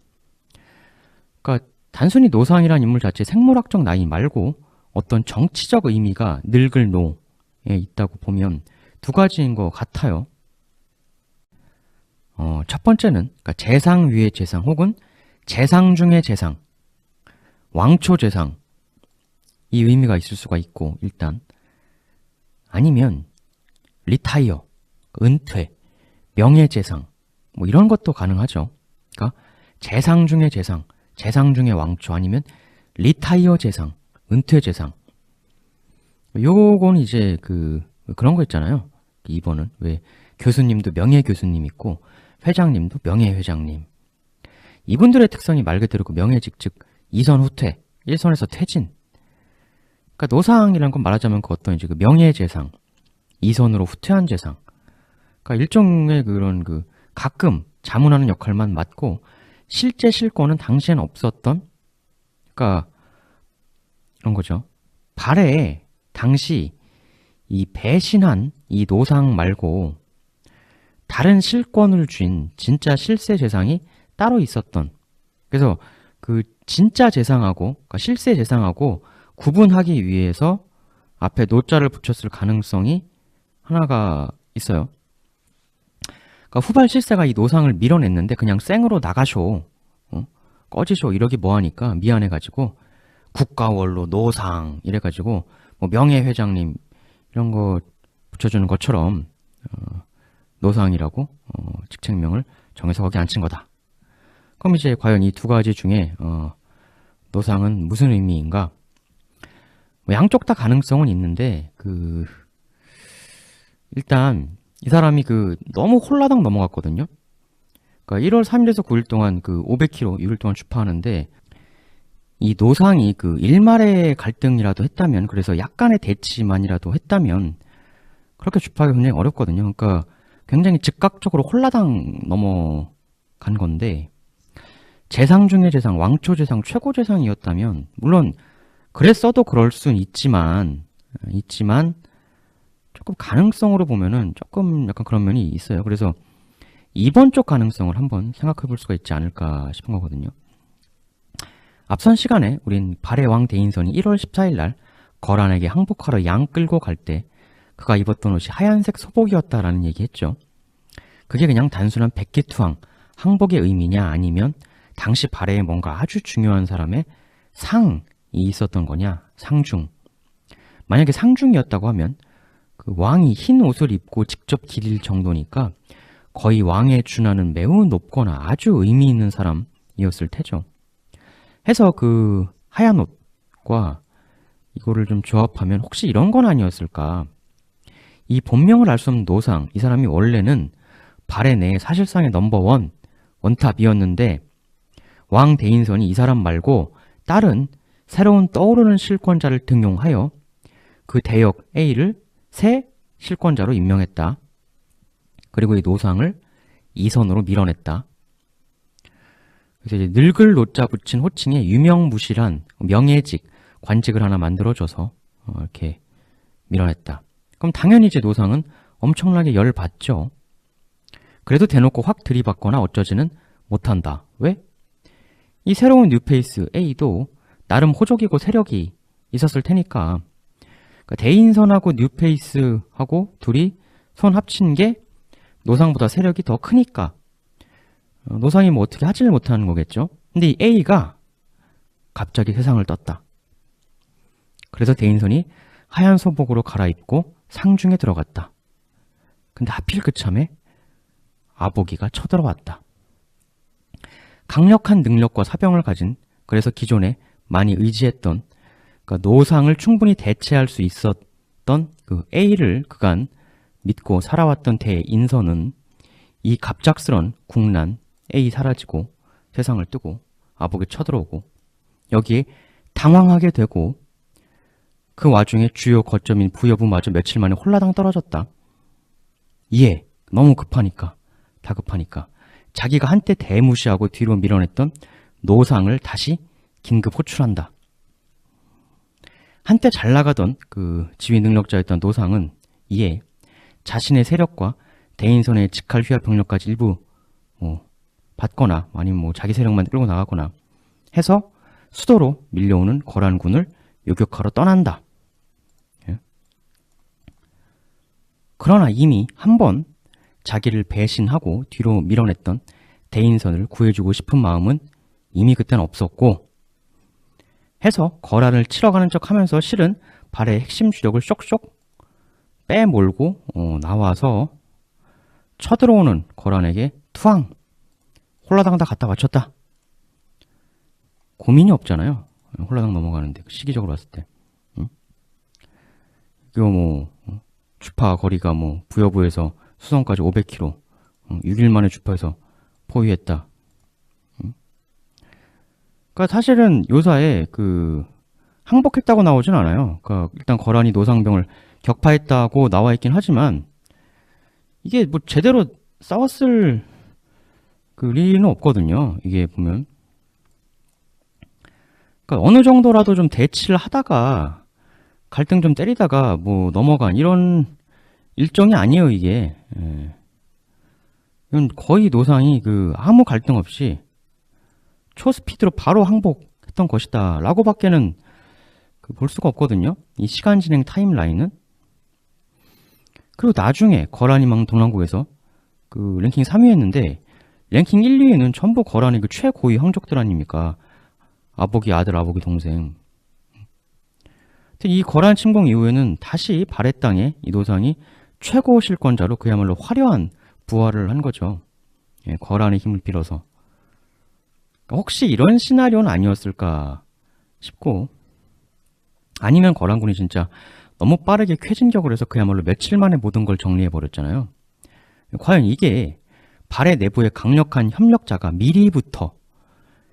그러니까 단순히 노상이란 인물 자체 생물학적 나이 말고 어떤 정치적 의미가 늙을 노에 있다고 보면 두 가지인 것 같아요. 첫 번째는 그러니까 재상 위의 재상 혹은 재상 중의 재상, 왕초 재상 이 의미가 있을 수가 있고 일단 아니면 리타이어, 은퇴, 명예재상 뭐 이런 것도 가능하죠. 그러니까 재상 중의 재상, 재상 중의 왕초 아니면 리타이어 재상, 은퇴 재상. 요건 이제 그런 거 있잖아요. 2번은 왜 교수님도 명예 교수님 있고 회장님도 명예 회장님. 이분들의 특성이 말 그대로 그 명예직 즉 2선 후퇴, 1선에서 퇴진. 그러니까 노상이라는 건 말하자면 그 어떤 이제 그 명예 재상, 2선으로 후퇴한 재상. 그러니까 일종의 그런 가끔 자문하는 역할만 맡고 실제 실권은 당시엔 없었던 그러니까 이런 거죠. 발해에 당시 이 배신한 이 노상 말고 다른 실권을 쥔 진짜 실세 재상이 따로 있었던 그래서 그 진짜 재상하고 그러니까 실세 재상하고 구분하기 위해서 앞에 노자를 붙였을 가능성이 하나가 있어요. 그러니까 후발 실세가 이 노상을 밀어냈는데 그냥 생으로 나가쇼, 꺼지쇼 이러기 뭐하니까 미안해가지고 국가원로 노상 이래가지고 뭐 명예회장님 이런 거 붙여주는 것처럼 노상이라고 직책명을 정해서 거기 앉힌 거다. 그럼 이제 과연 이 두 가지 중에 노상은 무슨 의미인가? 뭐 양쪽 다 가능성은 있는데 일단 이 사람이 너무 홀라당 넘어갔거든요. 그러니까 1월 3일에서 9일 동안 500km 6일 동안 주파하는데 이 노상이 일말의 갈등이라도 했다면 그래서 약간의 대치만이라도 했다면 그렇게 주파하기 굉장히 어렵거든요. 그러니까 굉장히 즉각적으로 홀라당 넘어간 건데 재상 중의 재상, 왕초 재상, 최고 재상이었다면 물론 그랬어도 그럴 순 있지만 조금 가능성으로 보면은 조금 약간 그런 면이 있어요. 그래서 2번 쪽 가능성을 한번 생각해 볼 수가 있지 않을까 싶은 거거든요. 앞선 시간에 우린 발해 왕 대인선이 1월 14일 날 거란에게 항복하러 양 끌고 갈 때 그가 입었던 옷이 하얀색 소복이었다라는 얘기했죠. 그게 그냥 단순한 백기투항, 항복의 의미냐 아니면 당시 발해에 뭔가 아주 중요한 사람의 상이 있었던 거냐, 상중. 만약에 상중이었다고 하면 왕이 흰 옷을 입고 직접 기릴 정도니까 거의 왕에 준하는 매우 높거나 아주 의미 있는 사람이었을 테죠. 해서 하얀 옷과 이거를 좀 조합하면 혹시 이런 건 아니었을까? 이 본명을 알 수 없는 노상, 이 사람이 원래는 발해 내 사실상의 넘버원, 원탑이었는데 왕 대인선이 이 사람 말고 다른 새로운 떠오르는 실권자를 등용하여 그 대역 A를 새 실권자로 임명했다. 그리고 이 노상을 2선으로 밀어냈다. 그래서 이제 늙을 노자 붙인 호칭에 유명무실한 명예직, 관직을 하나 만들어줘서 이렇게 밀어냈다. 그럼 당연히 이제 노상은 엄청나게 열받죠. 그래도 대놓고 확 들이받거나 어쩌지는 못한다. 왜? 이 새로운 뉴페이스 A도 나름 호족이고 세력이 있었을 테니까 그러니까 대인선하고 뉴페이스하고 둘이 손 합친 게 노상보다 세력이 더 크니까 노상이 뭐 어떻게 하지를 못하는 거겠죠. 근데 이 A가 갑자기 세상을 떴다. 그래서 대인선이 하얀 소복으로 갈아입고 상중에 들어갔다. 근데 하필 그 참에 아보기가 쳐들어왔다. 강력한 능력과 사병을 가진 그래서 기존에 많이 의지했던 그러니까 노상을 충분히 대체할 수 있었던 A를 그간 믿고 살아왔던 대인선은 이 갑작스런 국난 A 사라지고 세상을 뜨고 아보기 쳐들어오고 여기에 당황하게 되고 그 와중에 주요 거점인 부여부마저 며칠 만에 홀라당 떨어졌다. 이해. 너무 급하니까. 다급하니까. 자기가 한때 대무시하고 뒤로 밀어냈던 노상을 다시 긴급 호출한다. 한때 잘 나가던 그 지휘 능력자였던 노상은 이에 자신의 세력과 대인선의 직할 휘하 병력까지 일부 받거나 아니면 자기 세력만 끌고 나가거나 해서 수도로 밀려오는 거란군을 요격하러 떠난다. 예? 그러나 이미 한 번 자기를 배신하고 뒤로 밀어냈던 대인선을 구해주고 싶은 마음은 이미 그때는 없었고 해서 거란을 치러 가는 척 하면서 실은 발의 핵심 주력을 쇽쇽 빼몰고 나와서 쳐들어오는 거란에게 투항 홀라당 다 갖다 바쳤다. 고민이 없잖아요. 홀라당 넘어가는데 시기적으로 봤을 때. 이거 주파 거리가 부여부에서 수성까지 500km 6일 만에 주파에서 포위했다. 그러니까 사실은 요사에 항복했다고 나오진 않아요. 그러니까 일단 거란이 노상병을 격파했다고 나와 있긴 하지만 이게 제대로 싸웠을 리는 없거든요. 이게 보면. 그러니까 어느 정도라도 좀 대치를 하다가 갈등 좀 때리다가 넘어간 이런 일정이 아니에요, 이게. 예. 이건 거의 노상이 아무 갈등 없이 초스피드로 바로 항복했던 것이다 라고 밖에는 볼 수가 없거든요. 이 시간 진행 타임라인은. 그리고 나중에 거란이 막 동남국에서 랭킹 3위 했는데 랭킹 1, 2위는 전부 거란의 최고위 황족들 아닙니까? 아보기 아들, 아보기 동생. 이 거란 침공 이후에는 다시 발해 땅에 이 노상이 최고 실권자로 그야말로 화려한 부활을 한 거죠. 예, 거란의 힘을 빌어서. 혹시 이런 시나리오는 아니었을까 싶고, 아니면 거란군이 진짜 너무 빠르게 쾌진격을 해서 그야말로 며칠 만에 모든 걸 정리해버렸잖아요. 과연 이게 발해 내부의 강력한 협력자가 미리부터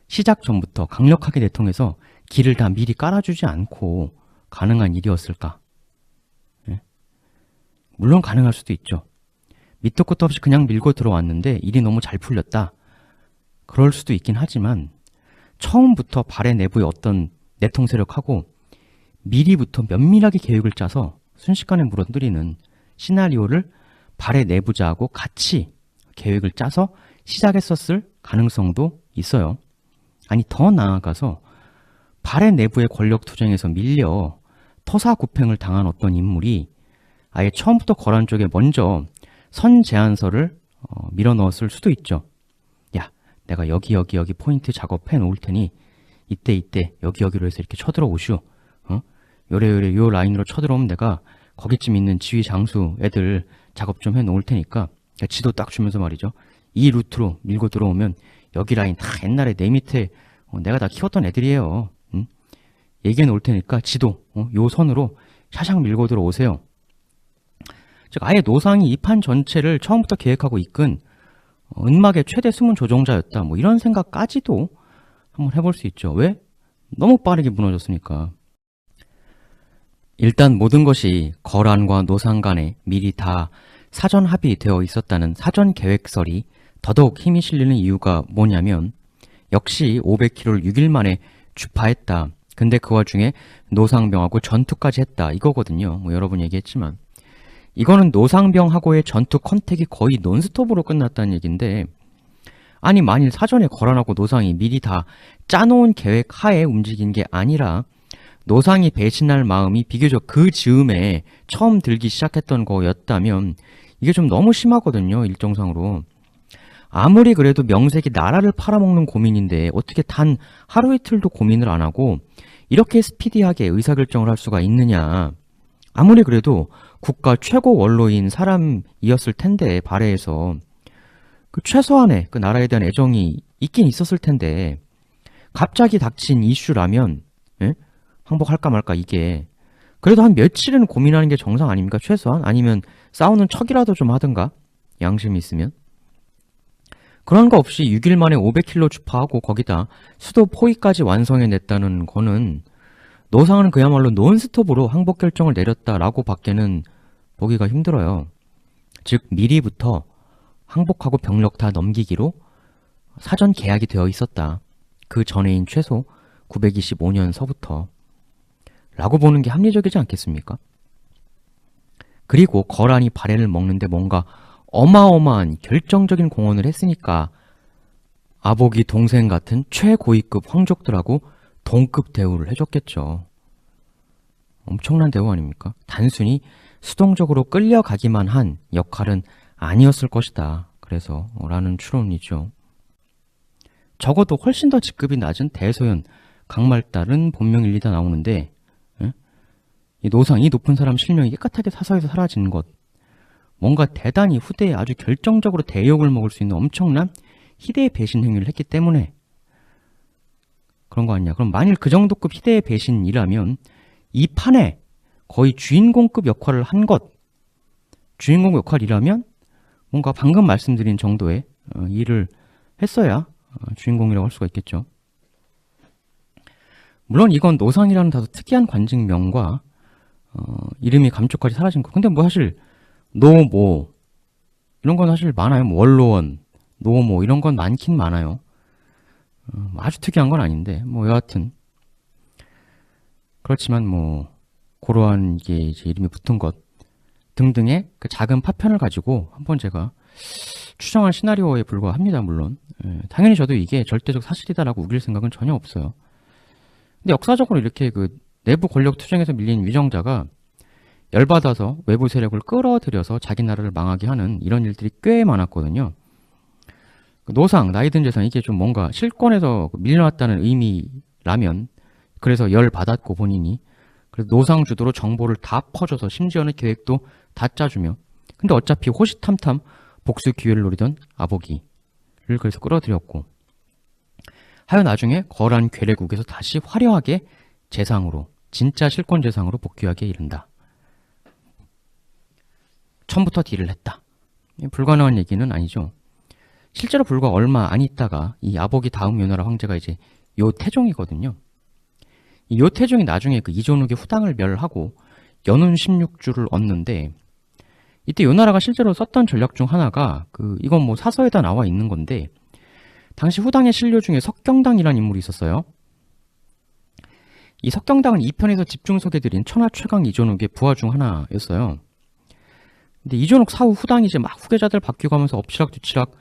시작 전부터 강력하게 내통해서 길을 다 미리 깔아주지 않고 가능한 일이었을까? 예? 물론 가능할 수도 있죠. 밑도 끝도 없이 그냥 밀고 들어왔는데 일이 너무 잘 풀렸다. 그럴 수도 있긴 하지만 처음부터 발해 내부의 어떤 내통 세력하고 미리부터 면밀하게 계획을 짜서 순식간에 무너뜨리는 시나리오를 발해 내부자하고 같이 계획을 짜서 시작했었을 가능성도 있어요. 아니 더 나아가서 발해 내부의 권력 투쟁에서 밀려 토사구팽을 당한 어떤 인물이 아예 처음부터 거란 쪽에 먼저 선 제안서를 밀어넣었을 수도 있죠. 야, 내가 여기 포인트 작업해 놓을 테니 이때 여기로 해서 이렇게 쳐들어오슈. 요래 요 라인으로 쳐들어오면 내가 거기쯤 있는 지휘 장수 애들 작업 좀 해 놓을 테니까 지도 딱 주면서 말이죠. 이 루트로 밀고 들어오면 여기 라인 다 옛날에 내 밑에 내가 다 키웠던 애들이에요. 얘기해 놓을 테니까 지도 요 선으로 샤샥 밀고 들어오세요. 즉 아예 노상이 이 판 전체를 처음부터 계획하고 이끈 은막의 최대 수문 조종자였다. 이런 생각까지도 한번 해볼 수 있죠. 왜? 너무 빠르게 무너졌으니까. 일단 모든 것이 거란과 노상 간에 미리 다 사전 합의되어 있었다는 사전 계획설이 더더욱 힘이 실리는 이유가 뭐냐면 역시 500km를 6일 만에 주파했다. 근데 그 와중에 노상병하고 전투까지 했다. 이거거든요. 여러 번 얘기했지만 이거는 노상병하고의 전투 컨택이 거의 논스톱으로 끝났다는 얘기인데 아니 만일 사전에 거란하고 노상이 미리 다 짜놓은 계획 하에 움직인 게 아니라 노상이 배신할 마음이 비교적 그 즈음에 처음 들기 시작했던 거였다면 이게 좀 너무 심하거든요. 일정상으로. 아무리 그래도 명색이 나라를 팔아먹는 고민인데 어떻게 단 하루 이틀도 고민을 안 하고 이렇게 스피디하게 의사결정을 할 수가 있느냐. 아무리 그래도 국가 최고 원로인 사람이었을 텐데 발해에서 최소한의 그 나라에 대한 애정이 있긴 있었을 텐데 갑자기 닥친 이슈라면 항복할까 말까 이게 그래도 한 며칠은 고민하는 게 정상 아닙니까? 최소한 아니면 싸우는 척이라도 좀 하든가 양심이 있으면 그런 거 없이 6일 만에 500km 주파하고 거기다 수도 포위까지 완성해냈다는 거는 노상은 그야말로 논스톱으로 항복 결정을 내렸다라고 밖에는 보기가 힘들어요. 즉 미리부터 항복하고 병력 다 넘기기로 사전 계약이 되어 있었다. 그 전에인 최소 925년서부터 라고 보는 게 합리적이지 않겠습니까? 그리고 거란이 발해를 먹는데 뭔가 어마어마한 결정적인 공헌을 했으니까 아보기 동생 같은 최고위급 황족들하고 동급 대우를 해줬겠죠. 엄청난 대우 아닙니까? 단순히 수동적으로 끌려가기만 한 역할은 아니었을 것이다. 그래서 라는 추론이죠. 적어도 훨씬 더 직급이 낮은 대소연, 강말달은 본명 일리다 나오는데 이 노상, 이 높은 사람 실명이 깨끗하게 사서에서 사라지는 것, 뭔가 대단히 후대에 아주 결정적으로 대역을 먹을 수 있는 엄청난 희대의 배신 행위를 했기 때문에 그런 거 아니냐. 그럼 만일 그 정도급 희대의 배신이라면 이 판에 거의 주인공급 역할을 한 것, 주인공 역할이라면 뭔가 방금 말씀드린 정도의 일을 했어야 주인공이라고 할 수가 있겠죠. 물론 이건 노상이라는 다소 특이한 관직명과 이름이 감쪽같이 사라진 거. 근데 뭐 사실 노모 이런 건 사실 많아요. 뭐 원로원, 노모 이런 건 많긴 많아요. 아주 특이한 건 아닌데 뭐 여하튼 그렇지만 뭐 그러한 이게 이제 이름이 붙은 것 등등의 그 작은 파편을 가지고 한번 제가 추정한 시나리오에 불과합니다. 물론 당연히 저도 이게 절대적 사실이다라고 우길 생각은 전혀 없어요. 근데 역사적으로 이렇게 그 내부 권력 투쟁에서 밀린 위정자가 열받아서 외부 세력을 끌어들여서 자기 나라를 망하게 하는 이런 일들이 꽤 많았거든요. 노상, 나이든 재상 이게 좀 뭔가 실권에서 밀려났다는 의미라면 그래서 열받았고 본인이 그래서 노상 주도로 정보를 다 퍼줘서 심지어는 계획도 다 짜주며 근데 어차피 호시탐탐 복수 기회를 노리던 아보기를 그래서 끌어들였고 하여 나중에 거란 괴뢰국에서 다시 화려하게 재상으로 진짜 실권 재상으로 복귀하게 이른다. 처음부터 딜을 했다. 불가능한 얘기는 아니죠. 실제로 불과 얼마 안 있다가 이 아보기 다음 요나라 황제가 이제 요태종이거든요. 이 요태종이 나중에 그 이존욱의 후당을 멸하고 연운 16주를 얻는데 이때 요나라가 실제로 썼던 전략 중 하나가 이건 뭐 사서에다 나와 있는 건데 당시 후당의 신료 중에 석경당이라는 인물이 있었어요. 이 석경당은 2편에서 집중 소개드린 천하 최강 이존욱의 부하 중 하나였어요. 근데 이존욱 사후 후당이 이제 막 후계자들 바뀌고 하면서 엎치락뒤치락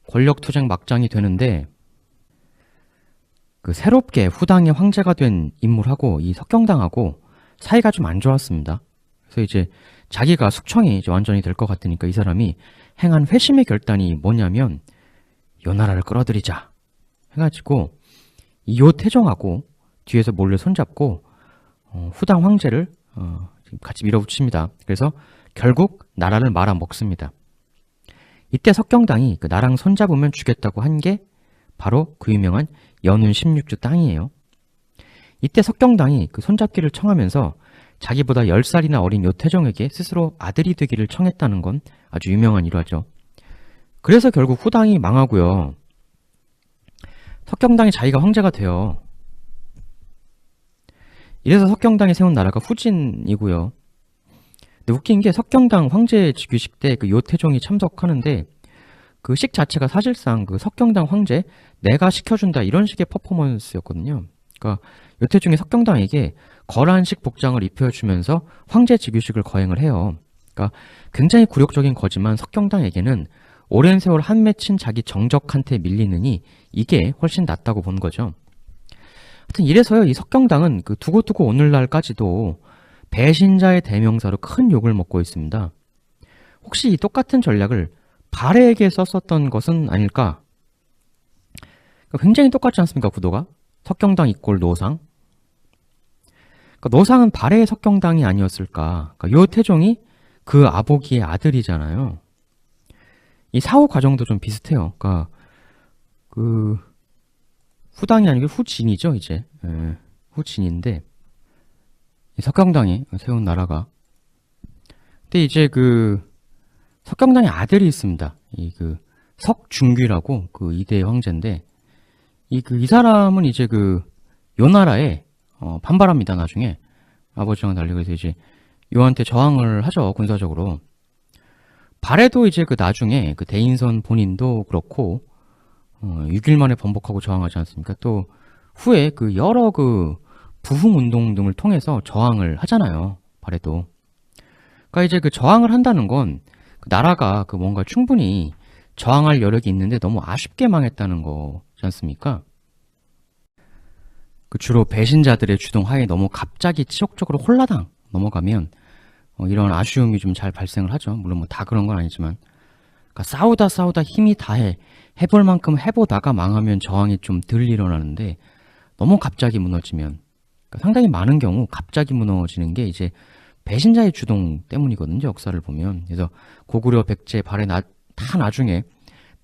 권력 투쟁 막장이 되는데 그 새롭게 후당의 황제가 된 인물하고 이 석경당하고 사이가 좀 안 좋았습니다. 그래서 이제 자기가 숙청이 이제 완전히 될 것 같으니까 이 사람이 행한 회심의 결단이 뭐냐면 요나라를 끌어들이자 해가지고 이 요태종하고 뒤에서 몰래 손잡고 후당 황제를 같이 밀어붙입니다. 그래서 결국 나라를 말아먹습니다. 이때 석경당이 그 나랑 손잡으면 주겠다고 한 게 바로 그 유명한 연운 16주 땅이에요. 이때 석경당이 그 손잡기를 청하면서 자기보다 10살이나 어린 요태종에게 스스로 아들이 되기를 청했다는 건 아주 유명한 일화죠. 그래서 결국 후당이 망하고요. 석경당이 자기가 황제가 돼요. 이래서 석경당이 세운 나라가 후진이고요. 근데 웃긴 게 석경당 황제 즉위식 때 그 요태종이 참석하는데 그 식 자체가 사실상 그 석경당 황제 내가 시켜준다 이런 식의 퍼포먼스였거든요. 그러니까 요태종이 석경당에게 거란식 복장을 입혀주면서 황제 즉위식을 거행을 해요. 그러니까 굉장히 굴욕적인 거지만 석경당에게는 오랜 세월 한 맺힌 자기 정적한테 밀리느니 이게 훨씬 낫다고 본 거죠. 하여튼 이래서요, 이 석경당은 그 두고두고 오늘날까지도 배신자의 대명사로 큰 욕을 먹고 있습니다. 혹시 이 똑같은 전략을 발해에게 썼었던 것은 아닐까? 굉장히 똑같지 않습니까, 구도가? 석경당 이꼴 노상. 노상은 발해의 석경당이 아니었을까? 요태종이 그 아보기의 아들이잖아요. 이 사후 과정도 좀 비슷해요. 그러니까 그 후당이 아니고 후진이죠, 이제. 후진인데 이 석경당이 세운 나라가. 근데 이제 그 석경당의 아들이 있습니다. 이 그 석중귀라고 그 2대 황제인데 이 사람은 이제 그 요나라에 반발합니다. 나중에 아버지랑 달리. 그래서 이제 요한테 저항을 하죠, 군사적으로. 발해도 이제 그 나중에 그 대인선 본인도 그렇고 6일 만에 번복하고 저항하지 않습니까? 또 후에 그 여러 그 부흥 운동 등을 통해서 저항을 하잖아요. 발해도. 그러니까 이제 그 저항을 한다는 건그 나라가 그 뭔가 충분히 저항할 여력이 있는데 너무 아쉽게 망했다는 거지 않습니까? 그 주로 배신자들의 주동 하에 너무 갑자기 치욕적으로 홀라당 넘어가면 이런 아쉬움이 좀 잘 발생을 하죠. 물론 뭐 다 그런 건 아니지만. 그러니까 싸우다 힘이 다해 해볼 만큼 해보다가 망하면 저항이 좀 덜 일어나는데 너무 갑자기 무너지면 그러니까 상당히 많은 경우 갑자기 무너지는 게 이제 배신자의 주동 때문이거든요. 역사를 보면. 그래서 고구려, 백제, 발해 다 나중에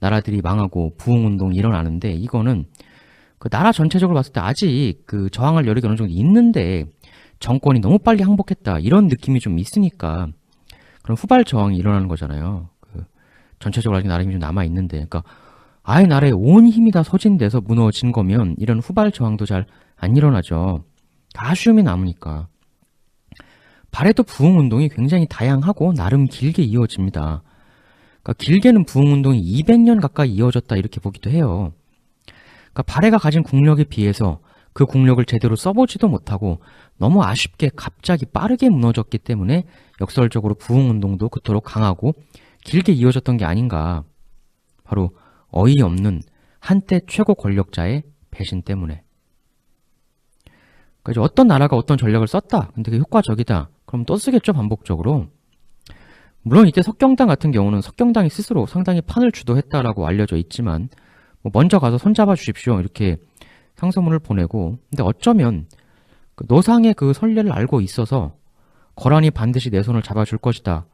나라들이 망하고 부흥운동이 일어나는데 이거는 그 나라 전체적으로 봤을 때 아직 그 저항할 여력이 어느 정도 있는데 정권이 너무 빨리 항복했다 이런 느낌이 좀 있으니까 그런 후발 저항이 일어나는 거잖아요. 그 전체적으로 아직 나라 힘이 좀 남아 있는데, 그러니까 아예 나라의 온 힘이 다 소진돼서 무너진 거면 이런 후발 저항도 잘 안 일어나죠. 아쉬움이 남으니까. 발해도 부흥운동이 굉장히 다양하고 나름 길게 이어집니다. 그러니까 길게는 부흥운동이 200년 가까이 이어졌다 이렇게 보기도 해요. 그러니까 발해가 가진 국력에 비해서 그 국력을 제대로 써보지도 못하고 너무 아쉽게 갑자기 빠르게 무너졌기 때문에 역설적으로 부흥운동도 그토록 강하고 길게 이어졌던 게 아닌가. 바로 어이없는 한때 최고 권력자의 배신 때문에. 그러니까 어떤 나라가 어떤 전략을 썼다. 근데 그게 효과적이다. 그럼 또 쓰겠죠, 반복적으로. 물론 이때 석경당 같은 경우는 석경당이 스스로 상당히 판을 주도했다라고 알려져 있지만 뭐 먼저 가서 손잡아 주십시오 이렇게 상소문을 보내고, 근데 어쩌면 그 노상의 그 선례를 알고 있어서 거란이 반드시 내 손을 잡아줄 것이다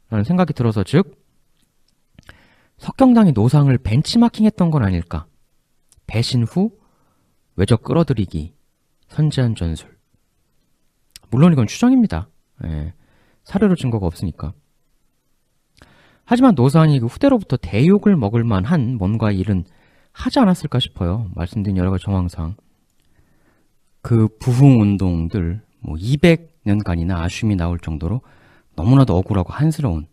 라는 생각이 들어서, 즉 석경당이 노상을 벤치마킹했던 건 아닐까. 배신 후 외적 끌어들이기, 선제한 전술. 물론 이건 추정입니다. 예, 사례로 증거가 없으니까. 하지만 노상이 그 후대로부터 대욕을 먹을 만한 뭔가 일은 하지 않았을까 싶어요. 말씀드린 여러 가지 정황상. 그 부흥운동들 뭐 200년간이나 아쉬움이 나올 정도로 너무나도 억울하고 한스러운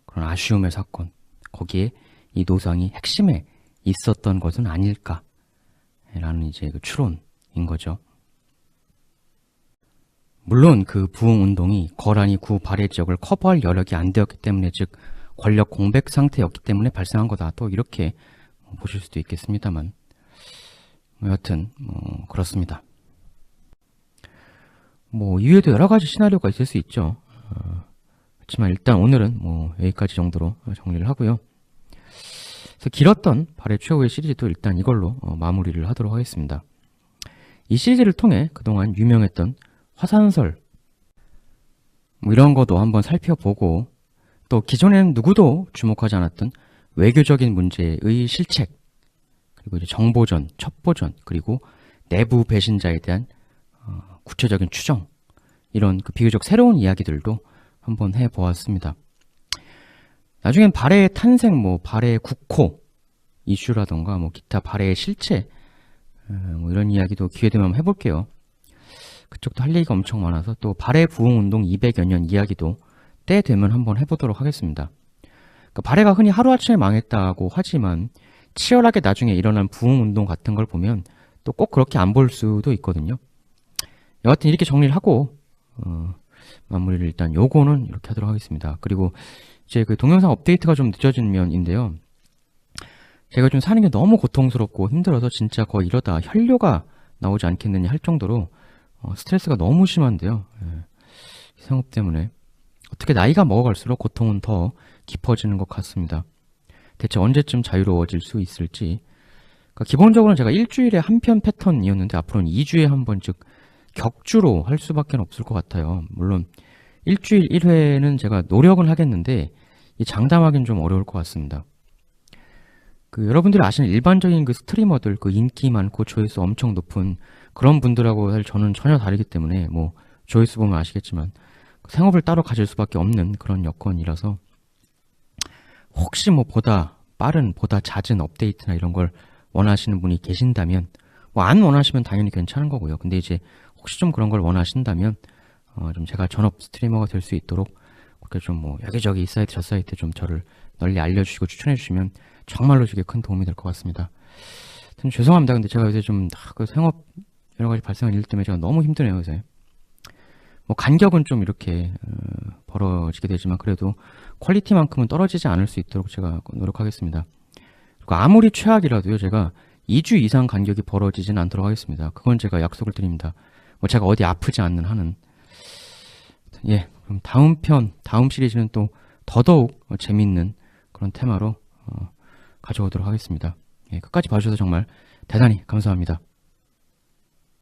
그런 아쉬움의 사건. 거기에 이 노상이 핵심에 있었던 것은 아닐까라는 이제 그 추론인 거죠. 물론 그 부흥운동이 거란이 구 발해 지역을 커버할 여력이 안 되었기 때문에, 즉 권력 공백 상태였기 때문에 발생한 거다, 또 이렇게 보실 수도 있겠습니다만, 여하튼 그렇습니다. 뭐 이외에도 여러 가지 시나리오가 있을 수 있죠. 그렇지만 일단 오늘은 뭐 여기까지 정도로 정리를 하고요. 그래서 길었던 발해 최후의 시리즈도 일단 이걸로 마무리를 하도록 하겠습니다. 이 시리즈를 통해 그동안 유명했던 화산설 뭐 이런 것도 한번 살펴보고, 또 기존에는 누구도 주목하지 않았던 외교적인 문제의 실책, 그리고 이제 정보전, 첩보전, 그리고 내부 배신자에 대한 구체적인 추정, 이런 그 비교적 새로운 이야기들도 한번 해보았습니다. 나중엔 발해의 탄생, 뭐 발해의 국호 이슈라던가 뭐 기타 발해의 실체, 뭐 이런 이야기도 기회 되면 한번 해볼게요. 그쪽도 할 얘기가 엄청 많아서, 또 발해 부흥운동 200여 년 이야기도 때 되면 한번 해보도록 하겠습니다. 그러니까 발해가 흔히 하루아침에 망했다고 하지만 치열하게 나중에 일어난 부흥운동 같은 걸 보면 또 꼭 그렇게 안 볼 수도 있거든요. 여하튼 이렇게 정리를 하고 마무리를 일단 요거는 이렇게 하도록 하겠습니다. 그리고 이제 그 동영상 업데이트가 좀 늦어진 면인데요. 제가 좀 사는 게 너무 고통스럽고 힘들어서 진짜 거의 이러다 혈뇨가 나오지 않겠느냐 할 정도로 스트레스가 너무 심한데요. 생업 때문에 어떻게 나이가 먹어갈수록 고통은 더 깊어지는 것 같습니다. 대체 언제쯤 자유로워질 수 있을지. 그러니까 기본적으로는 제가 일주일에 한 편 패턴이었는데 앞으로는 2주에 한 번, 즉 격주로 할 수밖에 없을 것 같아요. 물론 일주일 1회는 제가 노력은 하겠는데 이 장담하기는 좀 어려울 것 같습니다. 그 여러분들이 아시는 일반적인 그 스트리머들, 그 인기 많고 조회수 엄청 높은 그런 분들하고 사실 저는 전혀 다르기 때문에, 뭐 조회수 보면 아시겠지만 생업을 따로 가질 수밖에 없는 그런 여건이라서, 혹시 뭐 보다 빠른, 보다 잦은 업데이트나 이런 걸 원하시는 분이 계신다면, 뭐 안 원하시면 당연히 괜찮은 거고요. 근데 이제 혹시 좀 그런 걸 원하신다면 좀 제가 전업 스트리머가 될 수 있도록 그렇게 좀 뭐 여기저기 이 사이트 저 사이트 좀 저를 널리 알려주시고 추천해 주시면 정말로 되게 큰 도움이 될 것 같습니다. 하여튼 죄송합니다. 근데 제가 요새 좀 그 생업 여러 가지 발생한 일 때문에 제가 너무 힘드네요, 요새. 뭐 간격은 좀 이렇게 벌어지게 되지만 그래도 퀄리티만큼은 떨어지지 않을 수 있도록 제가 노력하겠습니다. 그리고 아무리 최악이라도요, 제가 2주 이상 간격이 벌어지진 않도록 하겠습니다. 그건 제가 약속을 드립니다. 뭐 제가 어디 아프지 않는 한은. 예, 그럼 다음 시리즈는 또 더더욱 재밌는 그런 테마로 가져오도록 하겠습니다. 예, 끝까지 봐주셔서 정말 대단히 감사합니다.